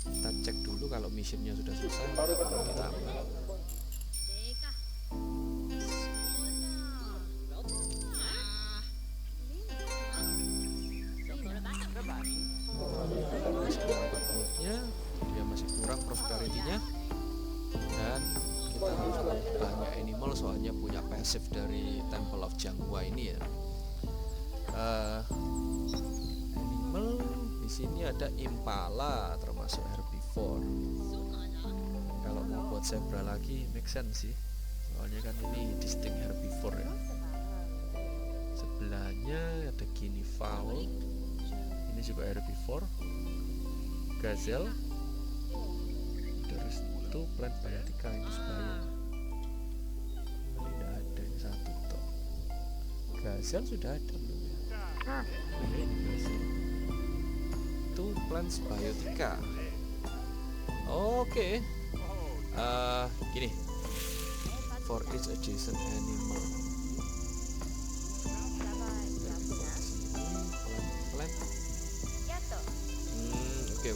Kita cek dulu kalau missionnya sudah selesai, baru kita ambil. Masih kurang goldnya, dia masih kurang prosperity-nya, dan kita harus banyak animal soalnya punya passive dari Temple of Janghua ini ya. Animal di sini ada impala termasuk herbivore. Kalau mau buat zebra lagi make sense sih, soalnya kan ini distinct herbivore ya. Sebelahnya ada guinea fowl, ini juga herbivore. Gazelle, terus itu plant biotica itu sebaya. Ini tidak ada, ini satu toh. Gazelle sudah ada belum ya? Ini gazelle. Itu plants biotica. Oke. Gini. For each adjacent animal. Oke.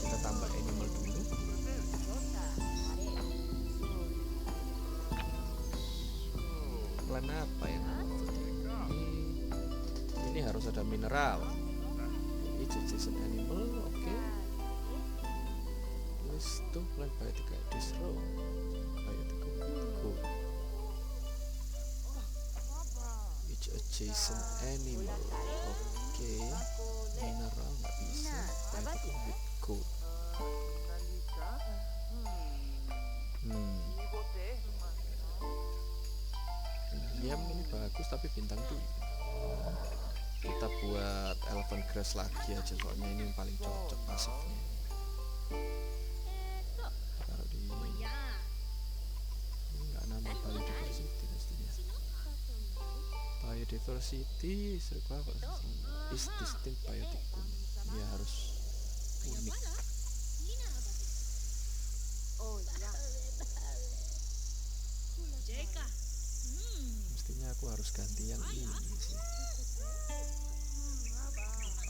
Kita tambah animal dulu. Plan apa yang ini harus ada mineral. Each adjacent animal, oke. List to plant biotica this row. Biotica good. Each adjacent animal, oke. Mineral nggak bisa. Biotica with good. Diam ini bagus tapi bintang 2. Kita buat elephant grass lagi aja, soalnya ini yang paling cocok pasifnya. Taruh di ini nggak nambah biodiversity mestinya. Biodiversity is distinct bioticum. Ini harus unik. Mestinya aku harus ganti yang ini sih.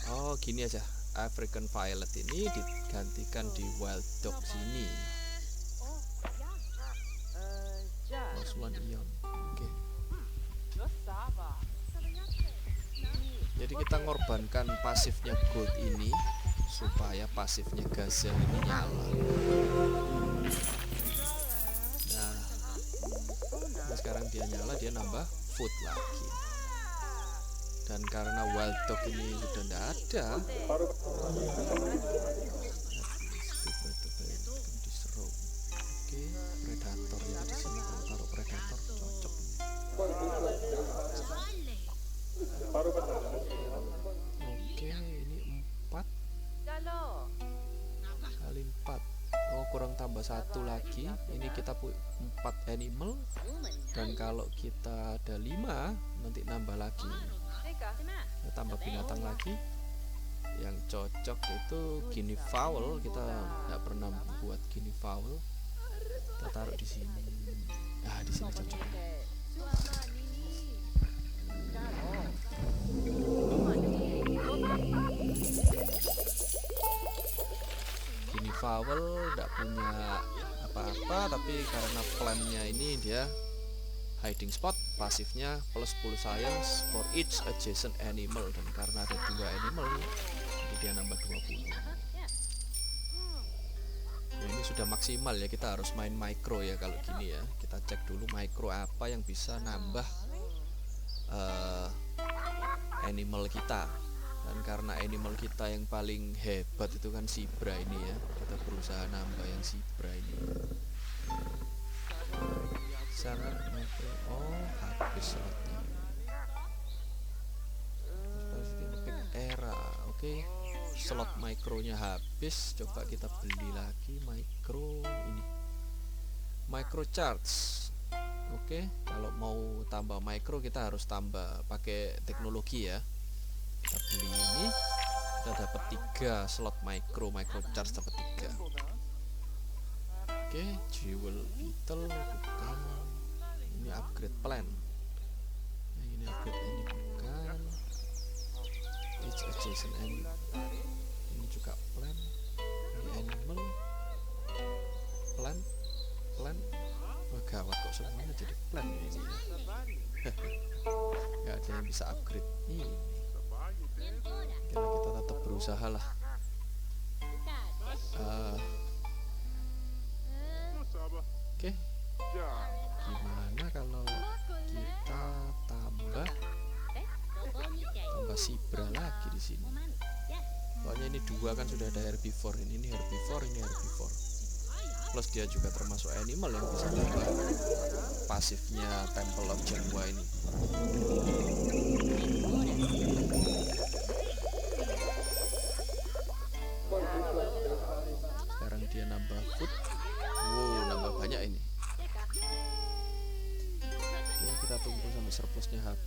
Oh gini aja, African violet ini digantikan di wild dog sini. Masuan ion. Oke. Jadi kita ngorbankan pasifnya gold ini supaya pasifnya gazelle ini nyala. Nah sekarang dia nyala, dia nambah food lagi. Dan karena wild dog ini sudah tidak ada, oke, predator ya di sini. Kalau taruh predator cocok. Oke, ini 4 kali 4. Oh kurang tambah 1 lagi. Ini kita 4 animal. Dan kalau kita ada 5 nanti nambah lagi. Kita tambah binatang lagi. Yang cocok itu guinea fowl. Kita nggak pernah buat guinea fowl. Kita taruh di sini. Nah di sini cocok. Guinea fowl nggak punya apa-apa, tapi karena plannya ini dia hiding spot, pasifnya plus 10 science for each adjacent animal, dan karena ada 2 animal jadi dia nambah 20. Nah, ini sudah maksimal ya, kita harus main micro ya kalau gini ya. Kita cek dulu micro apa yang bisa nambah animal kita. Dan karena animal kita yang paling hebat itu kan zebra ini ya, kita berusaha nambah yang zebra ini. Sana habis slotnya. Era, oke. Slot mikronya habis, coba kita beli lagi micro ini. Micro charge. Oke, kalau mau tambah micro kita harus tambah pakai teknologi ya. Kita beli ini, kita dapat 3 slot micro charge, dapat 3. Oke, jewel beetle bukan. Ini upgrade plan. Nah, ini upgrade ini bukan. Each adjacent animal. Ini juga plan. Ini animal. Plan. Wah gawat kok semuanya jadi plan ini. Gak ada yang bisa upgrade ini. Karena kita tetap berusaha lah. Oke. Gimana kalau kita tambah zebra lagi di sini? Soalnya ini 2 kan sudah ada herbivore, ini herbivore, ini herbivore. Plus dia juga termasuk animal yang bisa nambah pasifnya Temple of Jaguar ini.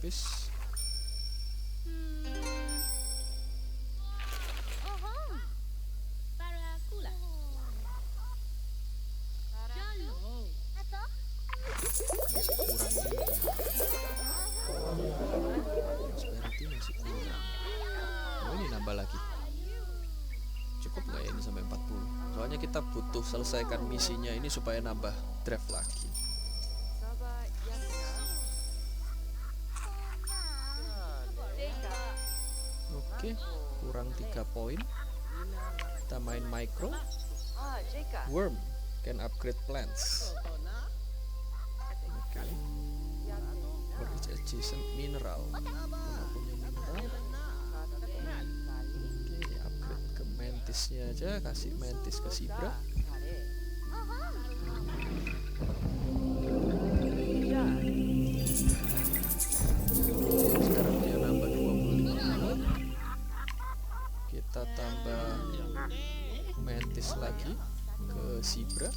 habis. Masih kurang nih. Prosperity masih kurang. Oh, ini nambah lagi. Cukup nggak ya ini sampai 40? Soalnya kita butuh selesaikan misinya ini supaya nambah draft lagi. Oke, kurang 3 poin. Kita main micro. Worm can upgrade plants. Oke. For each adjacent mineral. Kita punya mineral. Oke, upgrade ke mantisnya aja, kasih mantis ke Zebra. Sekarang dia nambah 25. Kita tambah mantis lagi ke Zebra.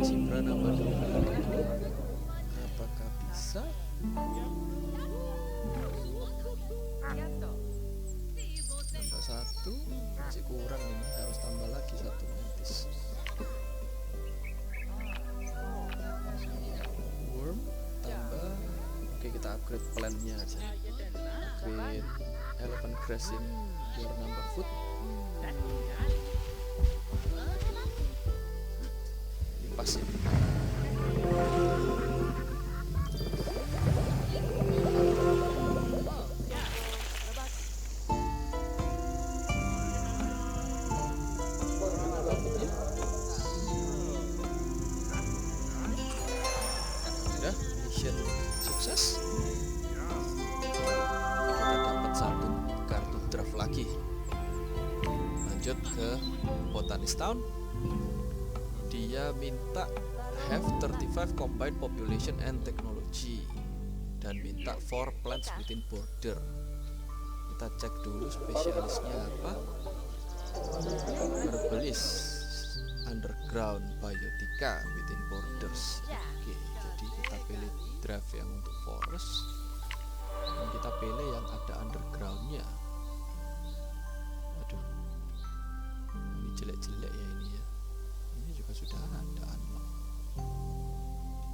Zebra nambah 2. Apakah bisa? Tambah 1, masih kurang ini, harus tambah lagi 1 mantis. Worm tambah. Oke, kita upgrade plant-nya aja. Upgrade elephant grass ini biar nambah food. Ini pas ini. Sudah, mission sukses. Kita dapat 1 kartu draft lagi. Lanjut ke Botanist Town. Dia minta have 35 combined population and technology dan minta 4 plants within border. Kita cek dulu spesialisnya apa. Herbalist, underground, biotica within borders. Oke, jadi kita pilih draft yang untuk forest dan kita pilih yang ada undergroundnya. Aduh, ini jelek-jelek ya ini ya. Ini juga sudah ada unlock.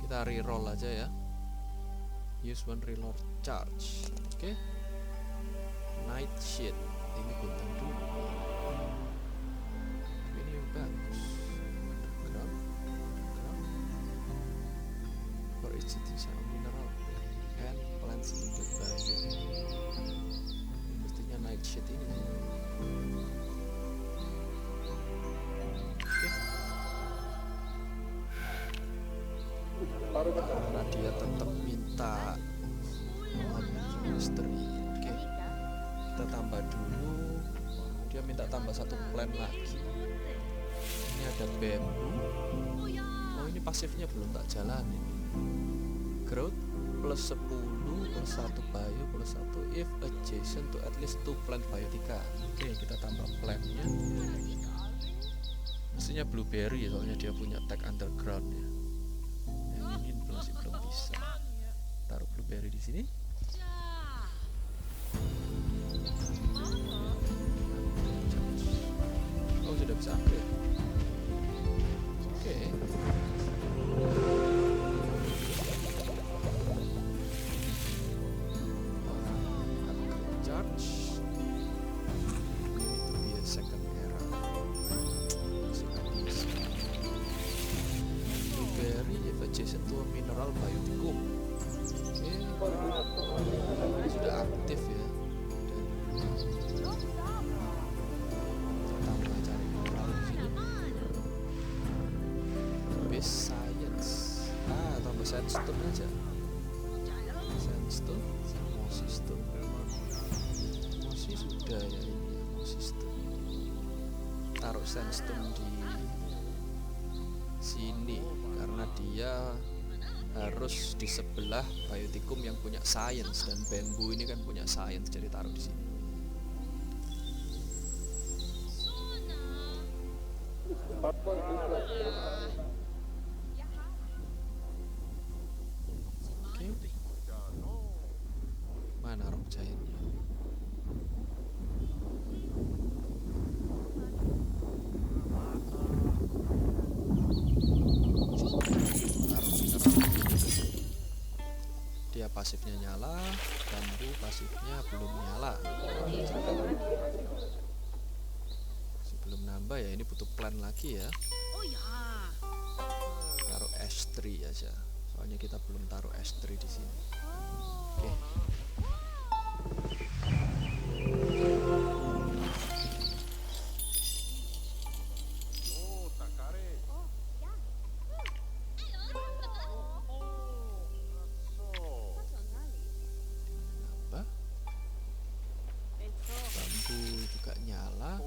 Kita reroll aja ya. Use one reload charge. Oke. Night sheet. Ini bintang 2. Ini yang bagus. Underground. For each citizen mineral and plants in the bayou. Mestinya night sheet ini. Karena dia tetap minta misteri. Oke, kita tambah dulu. Dia minta tambah 1 plan lagi. Ini ada bambu. Oh, ini pasifnya belum tak jalanin. Growth plus 10 plus 1 bio plus 1 if adjacent to at least 2 plant biotica. Oke, kita tambah plantnya. Mestinya blueberry soalnya dia punya tag underground ya. Yang ini masih belum bisa. Taruh blueberry di sini. Oh, sudah bisa upgrade. Oke. Upgrade charge. Itu dia second era. Masih nggak bisa. Blueberry if adjacent to a mineral bioticum. Oke. Ini sudah aktif ya. Science. Tambah sandstone aja. Sandstone, mossy stone. Mossy sudah ya ini ya, mossy stone. Taruh sandstone di sini karena karena dia harus di sebelah biotikum yang punya science, dan bambu ini kan punya science, jadi taruh di sini. Oke. Mana rock giantnya? Dia pasifnya nyala, bambu pasifnya belum nyala. Sebelum nambah ya, ini butuh plan lagi ya. Taruh S3 aja, soalnya kita belum taruh S3 di sini. Oke. Juga nyala.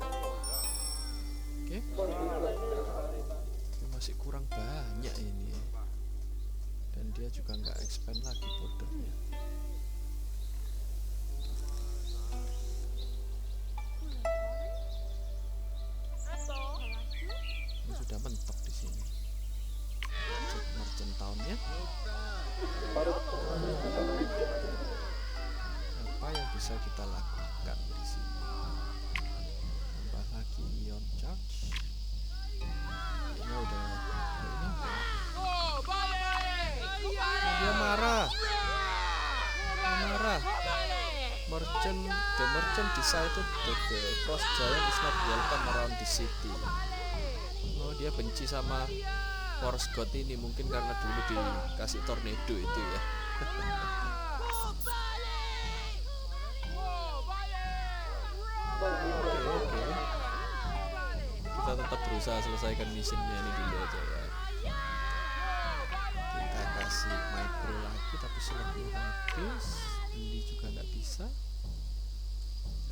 Oke. Tapi masih kurang banyak ini, dan dia juga nggak expand lagi bordernya. Ini sudah mentok di sini. Cek merchant townnya. Apa yang bisa kita lakukan di sini? Tambah lagi ion charge. Ini udah ini. Dia marah. The merchant decided that the frost giant is not welcome around the city. Oh, dia benci sama forest god ini, mungkin karena dulu dikasih tornado itu ya. Oke. Kita tetap berusaha selesaikan misinya ini dulu aja ya. Kita kasih micro lagi, tapi selebihnya habis. Beli juga nggak bisa.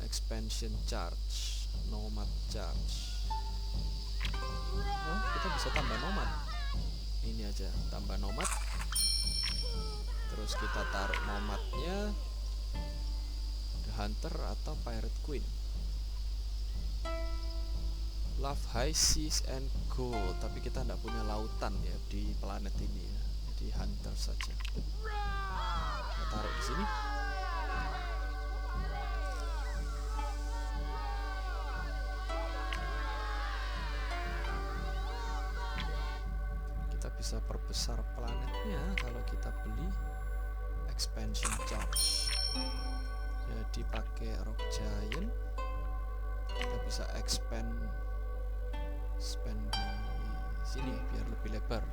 Expansion charge, nomad charge. Oh, kita bisa tambah nomad. Ini aja, tambah nomad. Terus kita taruh nomadnya The Hunter atau Pirate Queen. Love high seas and gold, tapi kita nggak punya lautan ya di planet ini ya. Jadi Hunter saja. Kita taruh di sini. Kita bisa perbesar planetnya kalau kita beli expansion charge. Jadi pakai rock giant kita bisa expand di sini biar lebih lebar.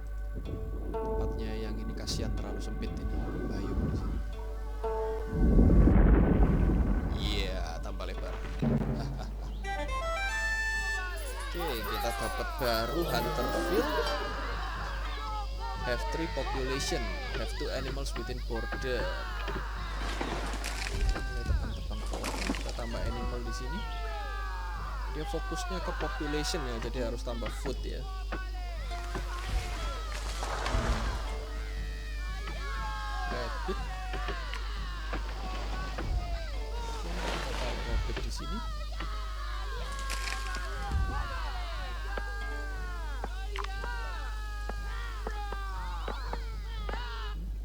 Tempatnya yang ini kasihan terlalu sempit ini, bayung di sini. Iya, tambah lebar. Oke, kita dapat baru Hunter Field. Have 3 population, have 2 animals within border. Ini tebang-tebang pohon, kita tambah animal di sini. Dia fokusnya ke population ya, jadi harus tambah food ya. Rabbit. Kita taruh rabbit di sini.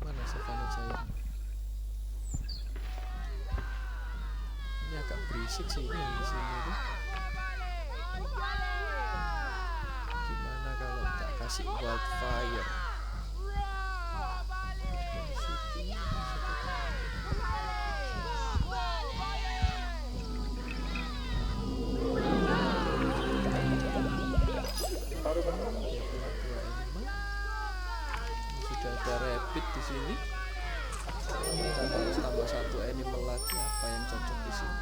Mana savannah giant? Ini agak berisik sih ini yang di sini tuh. Gimana kalau tak kasih wildfire? Sudah ada rabbit di sini. Kita harus tambah 1 animal lagi. Apa yang cocok di sini?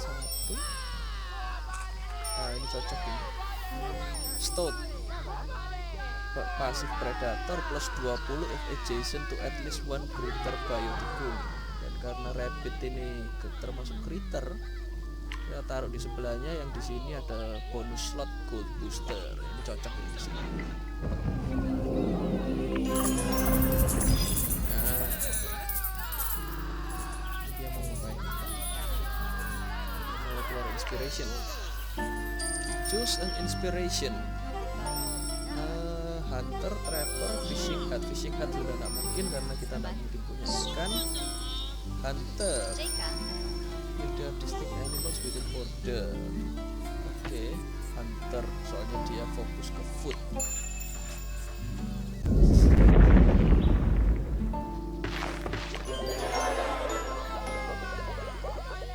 Satu. Ini cocok ini. Stout. Passive predator plus 20 if adjacent to at least 1 critter bioticum. Dan karena rabbit ini termasuk critter, Kita taruh di sebelahnya, yang di sini ada bonus slot gold booster. Ini cocok ini di sini. Nah, dia mau ngapain? Mau keluar inspiration. Choose an inspiration. Hunter, trapper, fishing hut. Fishing hut sudah nggak mungkin karena kita nggak mungkin punya ikan. Hunter. Ada distinct animals within border. Oke, hunter soalnya dia fokus ke food.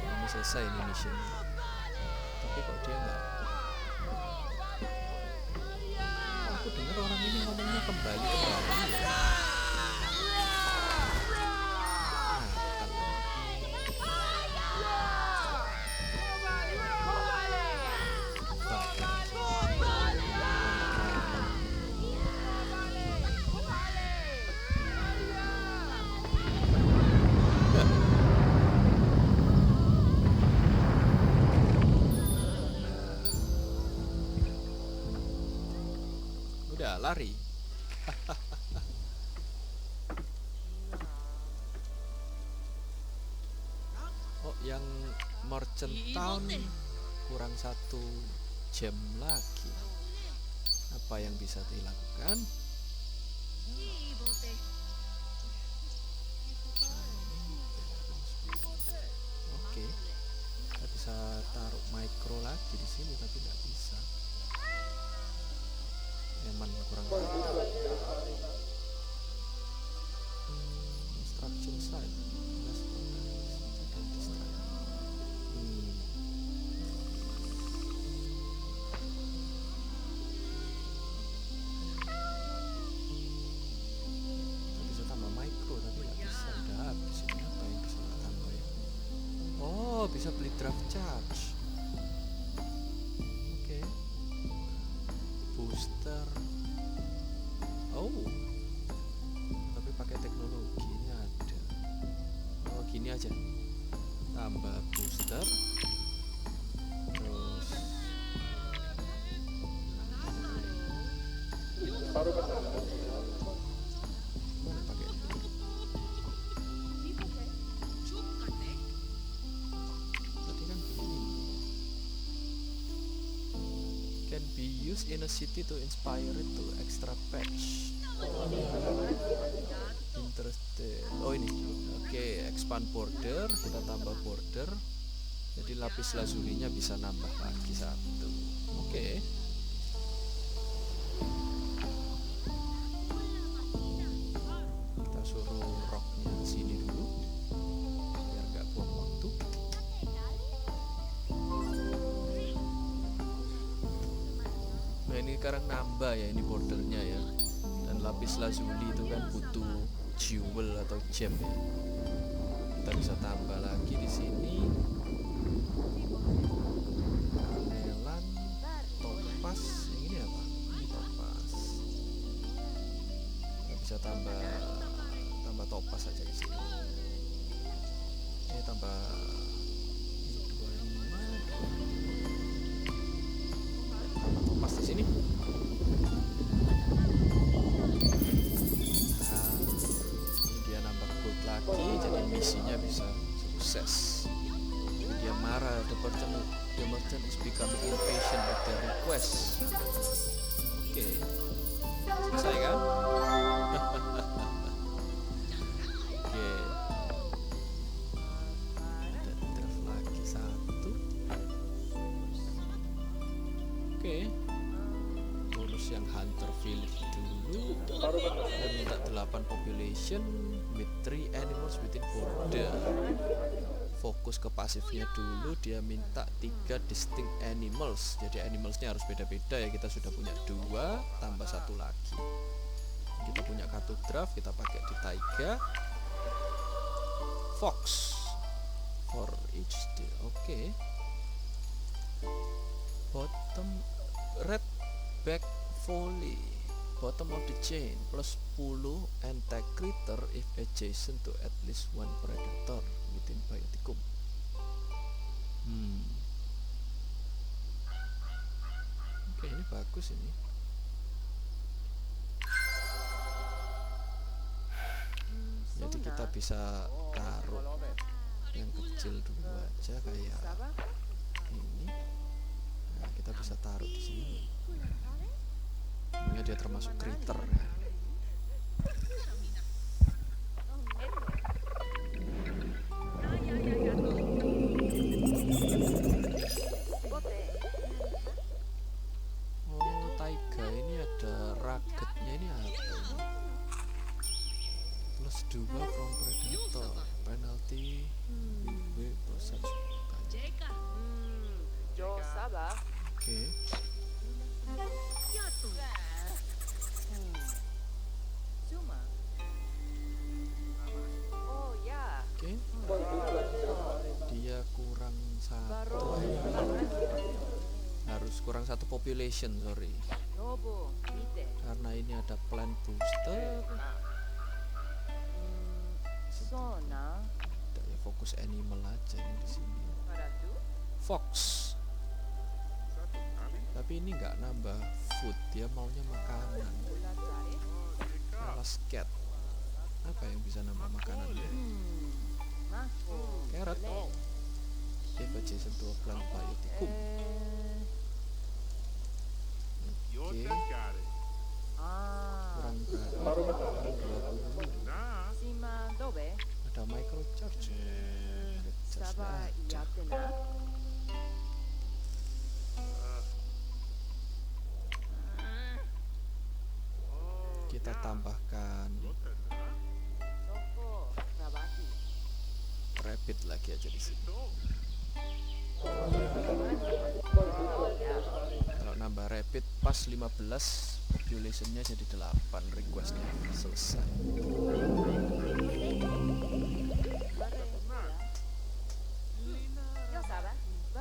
Ini selesai ini mission. Tapi kok dia nggak? Aku dengar orang ini ngomongnya kembali ya. Udah lari. Oh, yang Merchant Town kurang 1 jam lagi. Apa yang bisa dilakukan? Oke, kita bisa taruh micro lagi di sini, tapi nggak bisa. Eman kurang construction site. Bisa tambah micro tapi nggak bisa, udah habis. Ini apa yang bisa tambah ya? Oh, bisa beli draft charge. Oke. Booster. Oh, tapi pakai teknologi ini ada. Oh, gini aja. Tambah booster. Terus mana pakai? Tadi kan begini. Can be used in a city to inspire it to extra patch. Interested. Oh ini. Oke, expand border, kita tambah border. Jadi lapis lazurinya bisa nambah lagi 1. Oke. Kita suruh rocknya sini dulu biar gak buang waktu. Nah, ini sekarang nambah ya ini bordernya ya. Dan lapis lazuli itu kan butuh jewel atau gem ya. Kita bisa tambah lagi di sini. Kanelan, topas, yang ini apa? Ini topas. Kita bisa tambah topas aja di sini. Ini tambah ini 25. Tambah topas di sini. Lagi, jadi misinya bisa sukses. Dia marah, the merchant is becoming impatient at their request. Oke, selesai kan? Oke, ada draft lagi 1. Oke, bonus yang hunter village dulu. Dan minta 8 population with 3 animals within border. Fokus ke pasifnya dulu, dia minta 3 distinct animals. Jadi animalsnya harus beda-beda ya. Kita sudah punya 2 tambah 1 lagi. Kita punya kartu draft, kita pakai di taiga. Fox for each day. Oke. Bottom red back volley. Bottom of the chain plus 10 and tag critter if adjacent to at least 1 predator within bioticum. bagus ini. Jadi kita bisa taruh yang kecil dulu aja kayak ini. Nah, kita bisa taruh di sini. Ini dia termasuk critter ya. Oh, taiga ini ada ruggednya, ini apa? Plus 2 from predator, penalty, big plus such. Oke. Oke. Dia kurang satu. Harus kurang satu population, sorry. Karena ini ada plant booster. Tidak ya, fokus animal aja ini di sini. Fox. Tapi ini nggak nambah food, dia maunya makanan. Alas cat. Apa yang bisa nambah makanannya? Carrot. Give adjacent to a plant bioticum. Oke. Kurang berapa? 20. Ada microcharge. Kita tambahkan rabbit lagi aja di sini. Kalau nambah rabbit pas 15, populationnya jadi 8, requestnya selesai.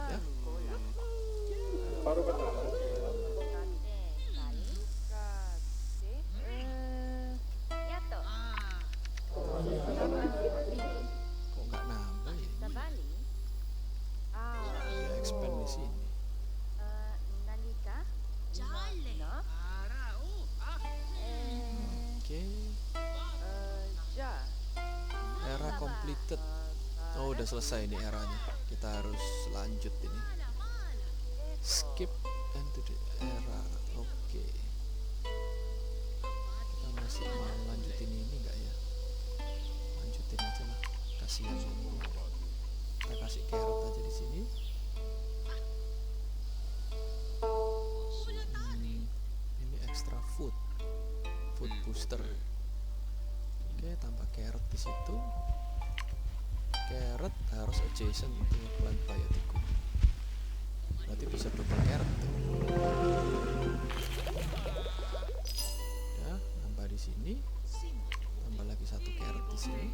Ya. Kok nggak nambah ya? Dia expand di sini. Oke. Era completed. Oh, udah selesai ini eranya. Kita harus lanjut ini. Skip into the era. Oke. Kita masih mau lanjutin ini nggak ya? Lanjutin aja lah. Kasihan ini. Kita kasih carrot aja di sini. Ini extra food booster. Oke, tambah carrot di situ. Carrot harus adjacent to plant bioticum. Berarti bisa double carrot tuh. Ya, nambah di sini. Tambah lagi satu carrot di sini.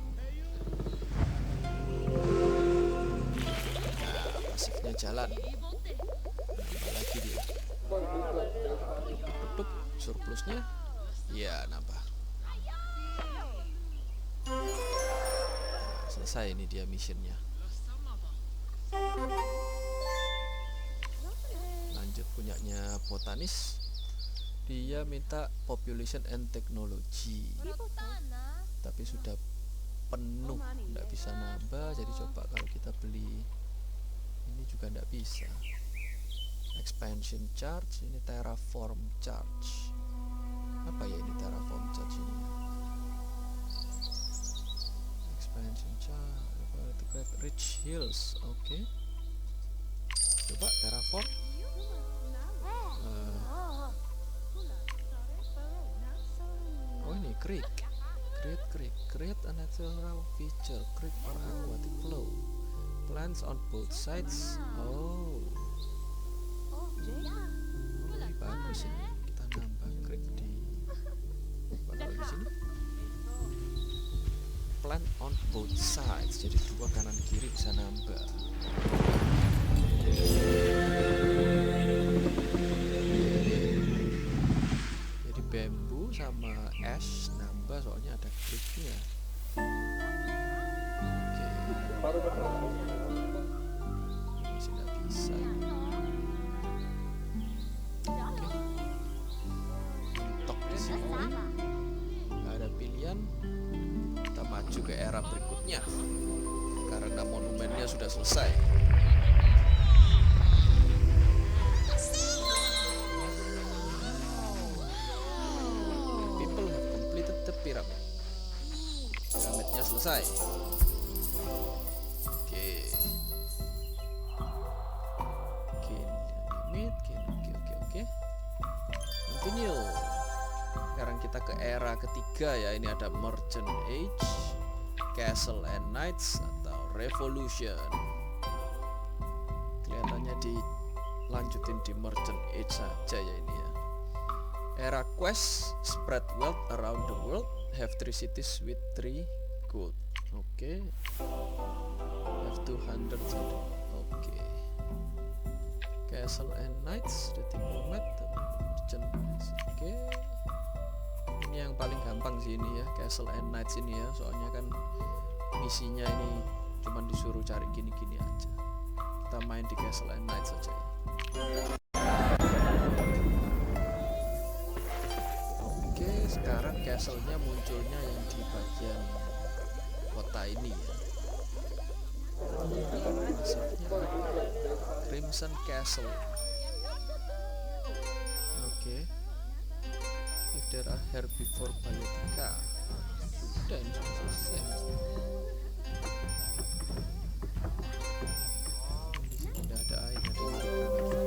Nah, pasifnya jalan. Nambah lagi dia. Tutup surplusnya. Ya, nambah. Nah, selesai ini dia missionnya. Lanjut punyanya botanis. Dia minta population and technology. Tapi sudah penuh, nggak bisa nambah. Jadi coba kalau kita beli ini juga nggak bisa. Expansion charge, ini terraform charge. Apa ya ini terraform charge ini? Expansion charge, rich hills, oke. Coba terraform. Oh ini creek. Create a natural feature, creek or aquatic flow. Plants on both sides. Oh, ini bagus ini. Kita nambah creek di di sini. Plant on both sides, jadi dua kanan kiri bisa nambah. Jadi bambu sama ash nambah soalnya ada creeknya. Oke. Masih nggak bisa. Oke. Akhirnya sudah selesai. People have completed the pyramid. Piramidnya selesai. Oke. Oke, limit. Oke. Continue. Sekarang kita ke era ketiga ya. Ini ada Merchant Age, Castle and Knights atau Revolution. Kelihatannya dilanjutin di Merchant Age saja ya ini ya. Era Quest, spread wealth around the world, have 3 cities with 3 gold. Oke. Have 200. Oke. Castle and Knights, the diplomat, Merchant Age. Oke. Ini yang paling gampang sih ini ya, Castle and Knights ini ya, soalnya kan misinya ini cuman disuruh cari gini-gini aja. Kita main di Castle and Knights saja ya. Oke, sekarang castle-nya munculnya yang di bagian kota ini ya. Crimson Castle. Oke. If there are hair before Biotica. Udah, ini sudah selesai. Di sini udah ada air, ada ikan.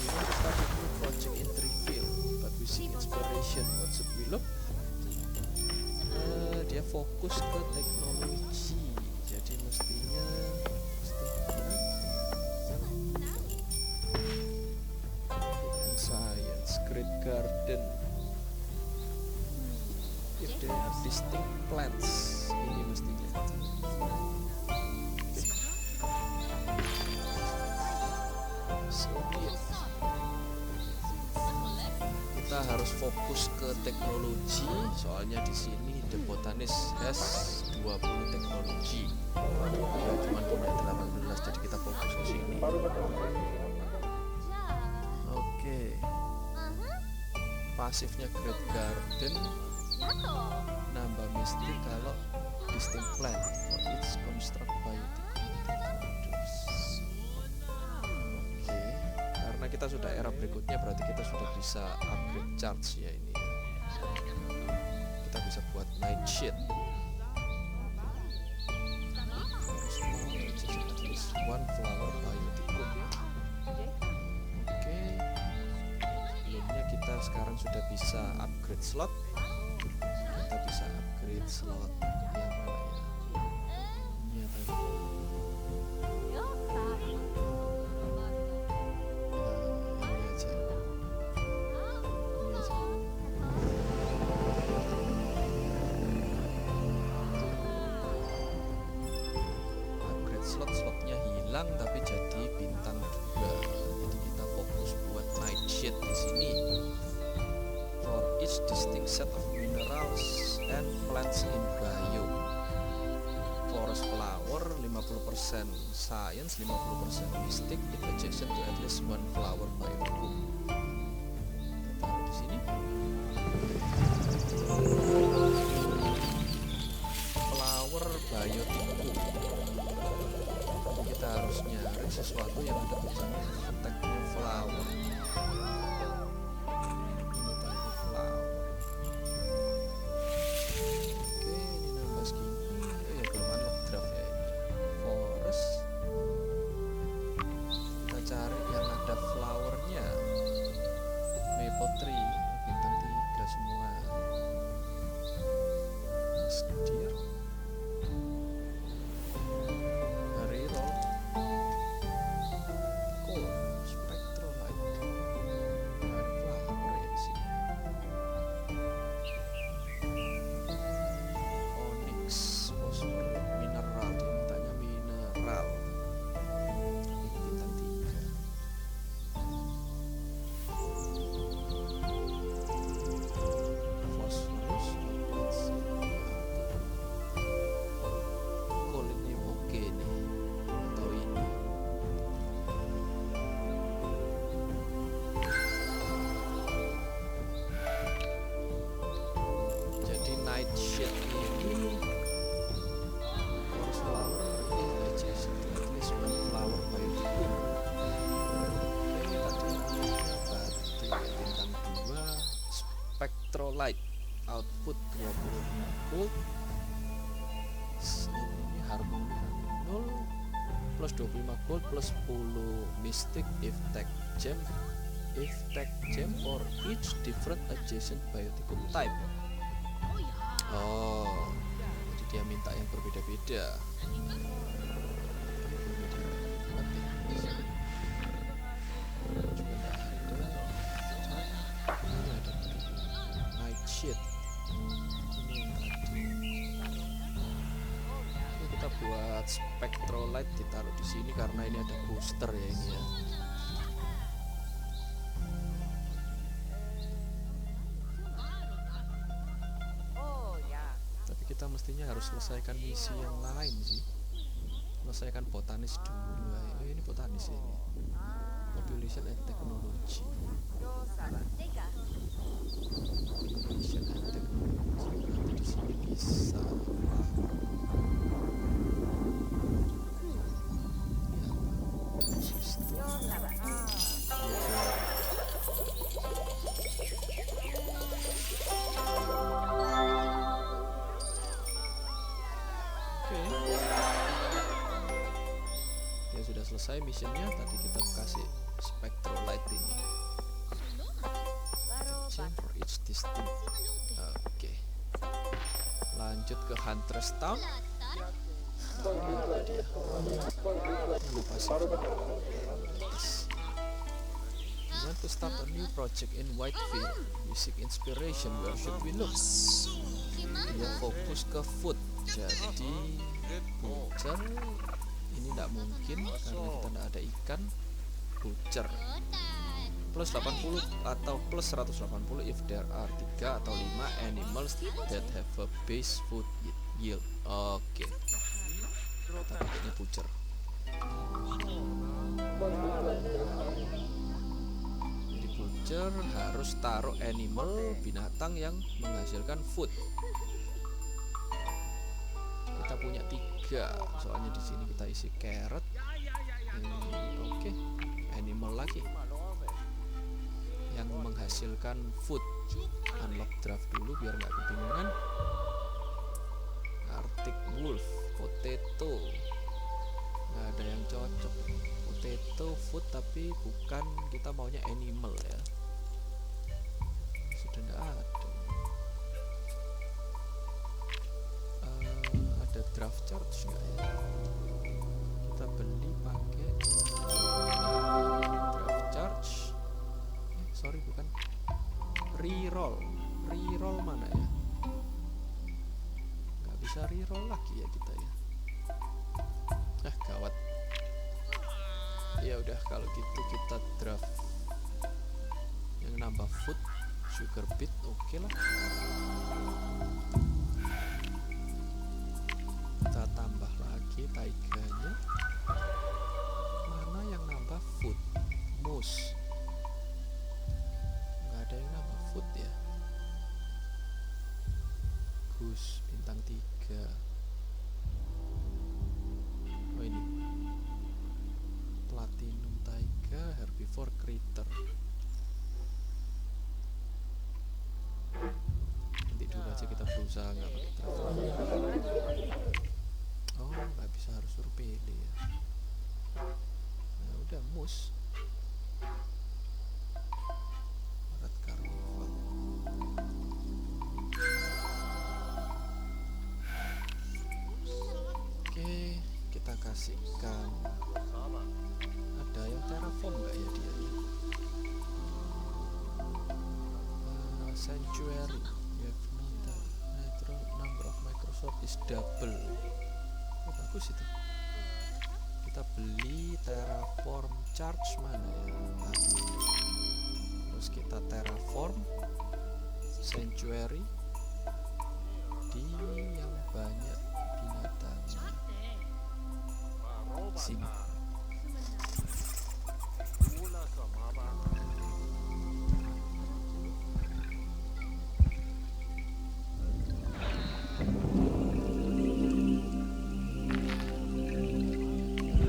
We want to start a new project in Triville, but we seek inspiration. What should we look? Dia fokus ke teknologi, jadi mestinya science, Great Garden. If there are distinct plants, ini mestinya. Kita harus fokus ke teknologi, soalnya di sini The Botanist has 20 teknologi. Ya, cuma punya 18, jadi kita fokus ke sini. Oke. Pasifnya Great Garden nambah mistik kalau distinct plant for its construct biotic. Oke, karena kita sudah era berikutnya berarti kita sudah bisa upgrade charge ya ini. Kita bisa buat night shade. At least one flower bioticum. Oke. Sebelumnya kita sekarang sudah bisa upgrade slot. Kita bisa upgrade slot yang mana ya? Ini tadi. Ini aja. Upgrade slotnya hilang tapi jadi bintang 2. Jadi kita fokus buat night shade di sini. For each distinct set of minerals and plants in bio. Forest flower 50% science, 50% mystic, it adjacent to at least one flower bioticum. Kita taruh di sini. Flower bioticum. Jadi kita harus nyari sesuatu yang ada tulisannya tekno flower. output 25 gold. Ini harmoni 0 plus 25 gold plus 10 mystic if tag gem for each different adjacent biotical type. Oh, jadi dia minta yang berbeda-beda. Shit. Ini kita buat spectrolite ditaruh di sini karena ini ada booster ya ini ya. Tapi kita mestinya harus selesaikan misi yang lain sih. Selesaikan botanis dulu. Oh, ini botanis ya ini. Population and technology. Population and technology. Nanti di sini bisa. Ya sudah selesai misinya. Tadi kita kasih spectrolite ini. For each distinct. Oke. Lanjut ke Hunter's Town. Dia. We want to start a new project in Whitefield. We seek inspiration. Where should we look? Dia fokus ke food. Jadi butcher ini tidak mungkin karena kita tidak ada ikan. Butcher plus 80 atau plus 180 if there are 3 atau 5 animals that have a base food yield. Oke. Kita pakainya butcher. Jadi butcher harus taruh animal binatang yang menghasilkan food. Kita punya 3, soalnya di sini kita isi carrot. Oke. Animal lagi yang menghasilkan food. Unlock draft dulu biar nggak kebingungan. Arctic wolf, potato, nggak ada yang cocok. Potato food tapi bukan, kita maunya animal ya. Sudah nggak ada. Ada draft charge nggak ya? Kita beli pakai draft charge. Sorry bukan. Reroll mana ya? Nggak bisa reroll lagi ya kita ya. Gawat. Ya udah kalau gitu kita draft yang nambah food, sugar beet, oke lah. Kita tambah lagi taiganya. Mana yang nambah food? Moose. Ada yang nama food ya. Goose bintang 3. Oh ini platinum taiga herbivore critter. Nanti dulu aja kita berusaha nggak pakai travel. Oh nggak bisa, harus suruh pilih ya. Nah udah moose. Kita kasihkan, ada yang terraform nggak ya dia ya? Sanctuary, you have natural number of Microsoft is double. Oh, bagus itu. Kita beli terraform charge mana ya? Nah, terus kita terraform sanctuary di yang banyak binatangnya. Sini.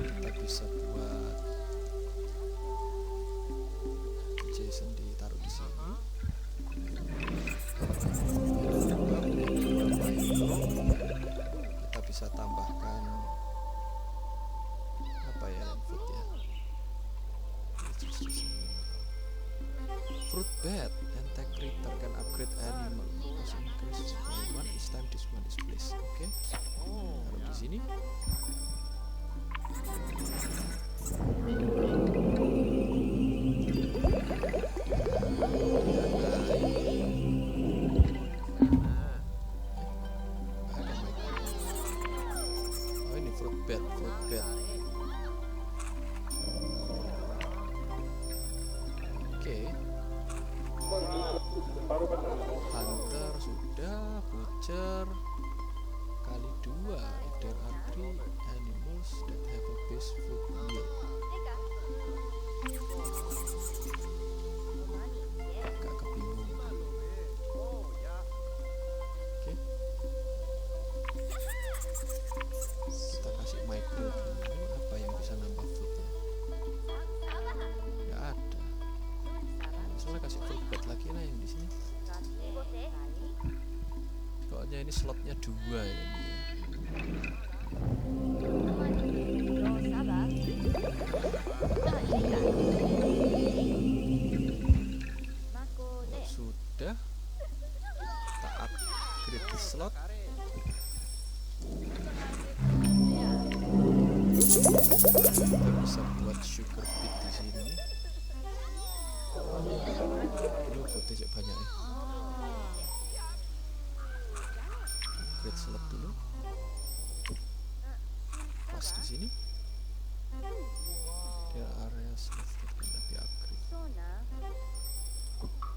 Kita bisa buat Jason ditaruh di sini. Fruit bat and tag critter can upgrade animal as increase by one each time this one is placed. Oke, taruh di sini. Oh, ini fruit bat. Oke. Hunter sudah, butcher kali 2 if there are 3 animals that have a base food meal. Agak kebingungan. Oke. Kita kasih micro dulu, apa yang bisa nambah foodnya? Nggak ada. Soalnya kasih fruit bat lagi lah yang di sini. Soalnya ini slotnya 2 ya ini ya. Sudah, kita upgrade di slot. Kita bisa buat sugar beet di sini. Ini putih cek banyak ya. Upgrade slot dulu. Pas di sini. Dia area slot that can be upgrade.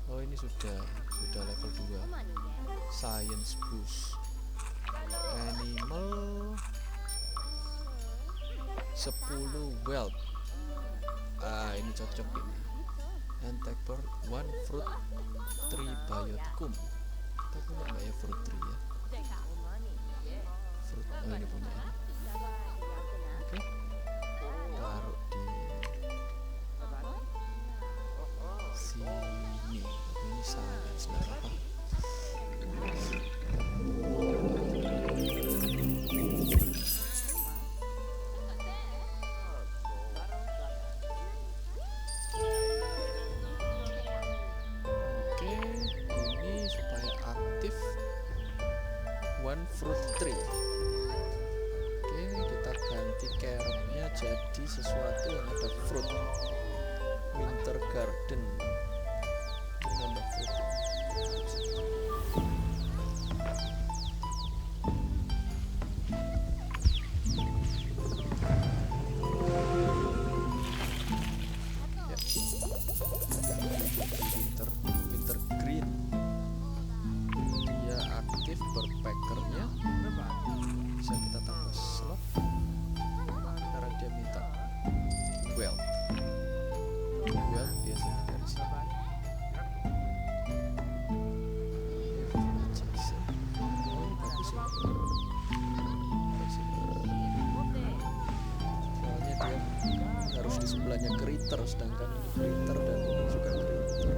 Oh, ini sudah level 2. Science boost. Animal 10 wealth. Ini cocok ini. And take per 1 fruit 3 bioticum. Kita punya nggak ya fruit 3 ya? Fruit, oh ini punya ini. Oke, taruh di sini. Ini sangat nggak apa. Fruit tree. Oke, kita ganti carrotnya jadi sesuatu yang ada fruit. Winter garden. Nambah fruit. Ya. Winter green. Dia aktif berpackernya. Bisa kita tambah slot karena dia minta wealth biasanya dari sini. Oh, bagus ya. Soalnya dia harus di sebelahnya critter, sedangkan ini critter dan ini juga critter.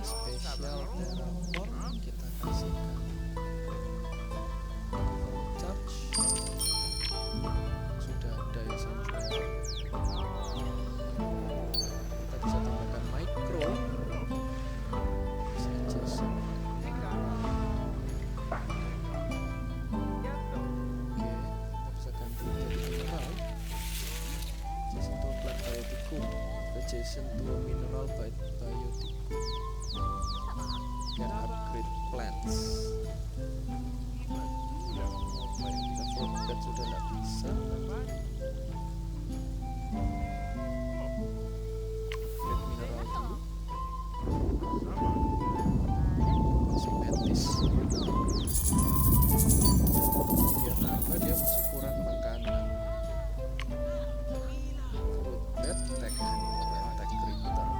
Spesial terraform kita kasihkan charge. Sudah ada ya sanctuary. Kita bisa tambahkan micro. Bisa adjust. Oke, kita bisa ganti jadi mineral. Adjacent to plant bioticum. Adjacent to mineral bioticum. Can upgrade plants. Apa yang kita fruit bat sudah tidak bisa. Upgrade mineral dulu. Cosmetis. Biar apa dia masih kurang makanan. Fruit bat tag animal and tag critter.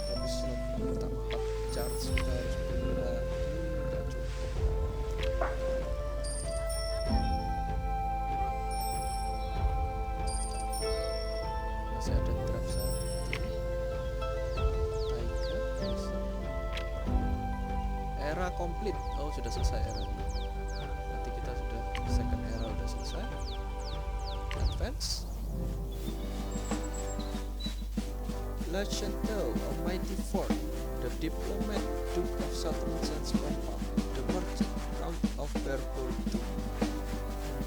Tapi slot minta 4 charge, kita harus bergerak, tidak cukup. sudah selesai era. Berarti kita sudah second era udah selesai. Advance. La Chateau, a mighty fort, the diplomat, Duke of Settlements and Scotland, the merchant, Count of Berbolton.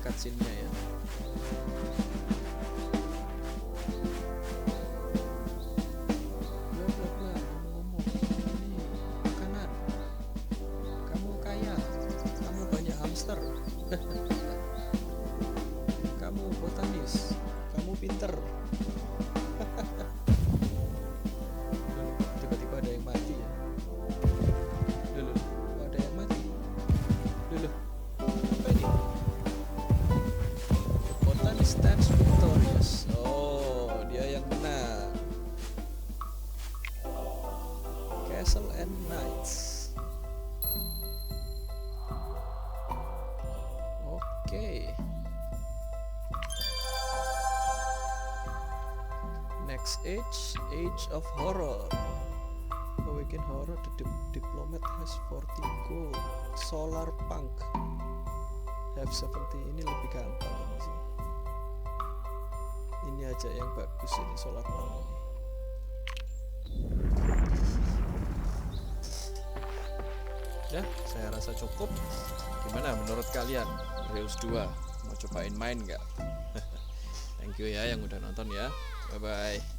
Cutscene-nya ya. Bla bla bla, ngomong ini makanan. Kamu kaya, kamu banyak hamster. Kamu botanis, kamu pinter. Tiba-tiba ada yang mati ya. Dulu, ada yang mati. Dulu, apa ini? The botanist stands victorious. Oh, dia yang menang. Castle and Knights. Oke. Next Age of Horror. Awaken Horror, the diplomat has 40 gold. Solar Punk have 70. Ini lebih gampang ini sih. Ini aja yang bagus ini Solar Punk ini. Ya, saya rasa cukup. Gimana menurut kalian? Reus 2 mau cobain main nggak? Thank you ya yang udah nonton ya. Bye bye.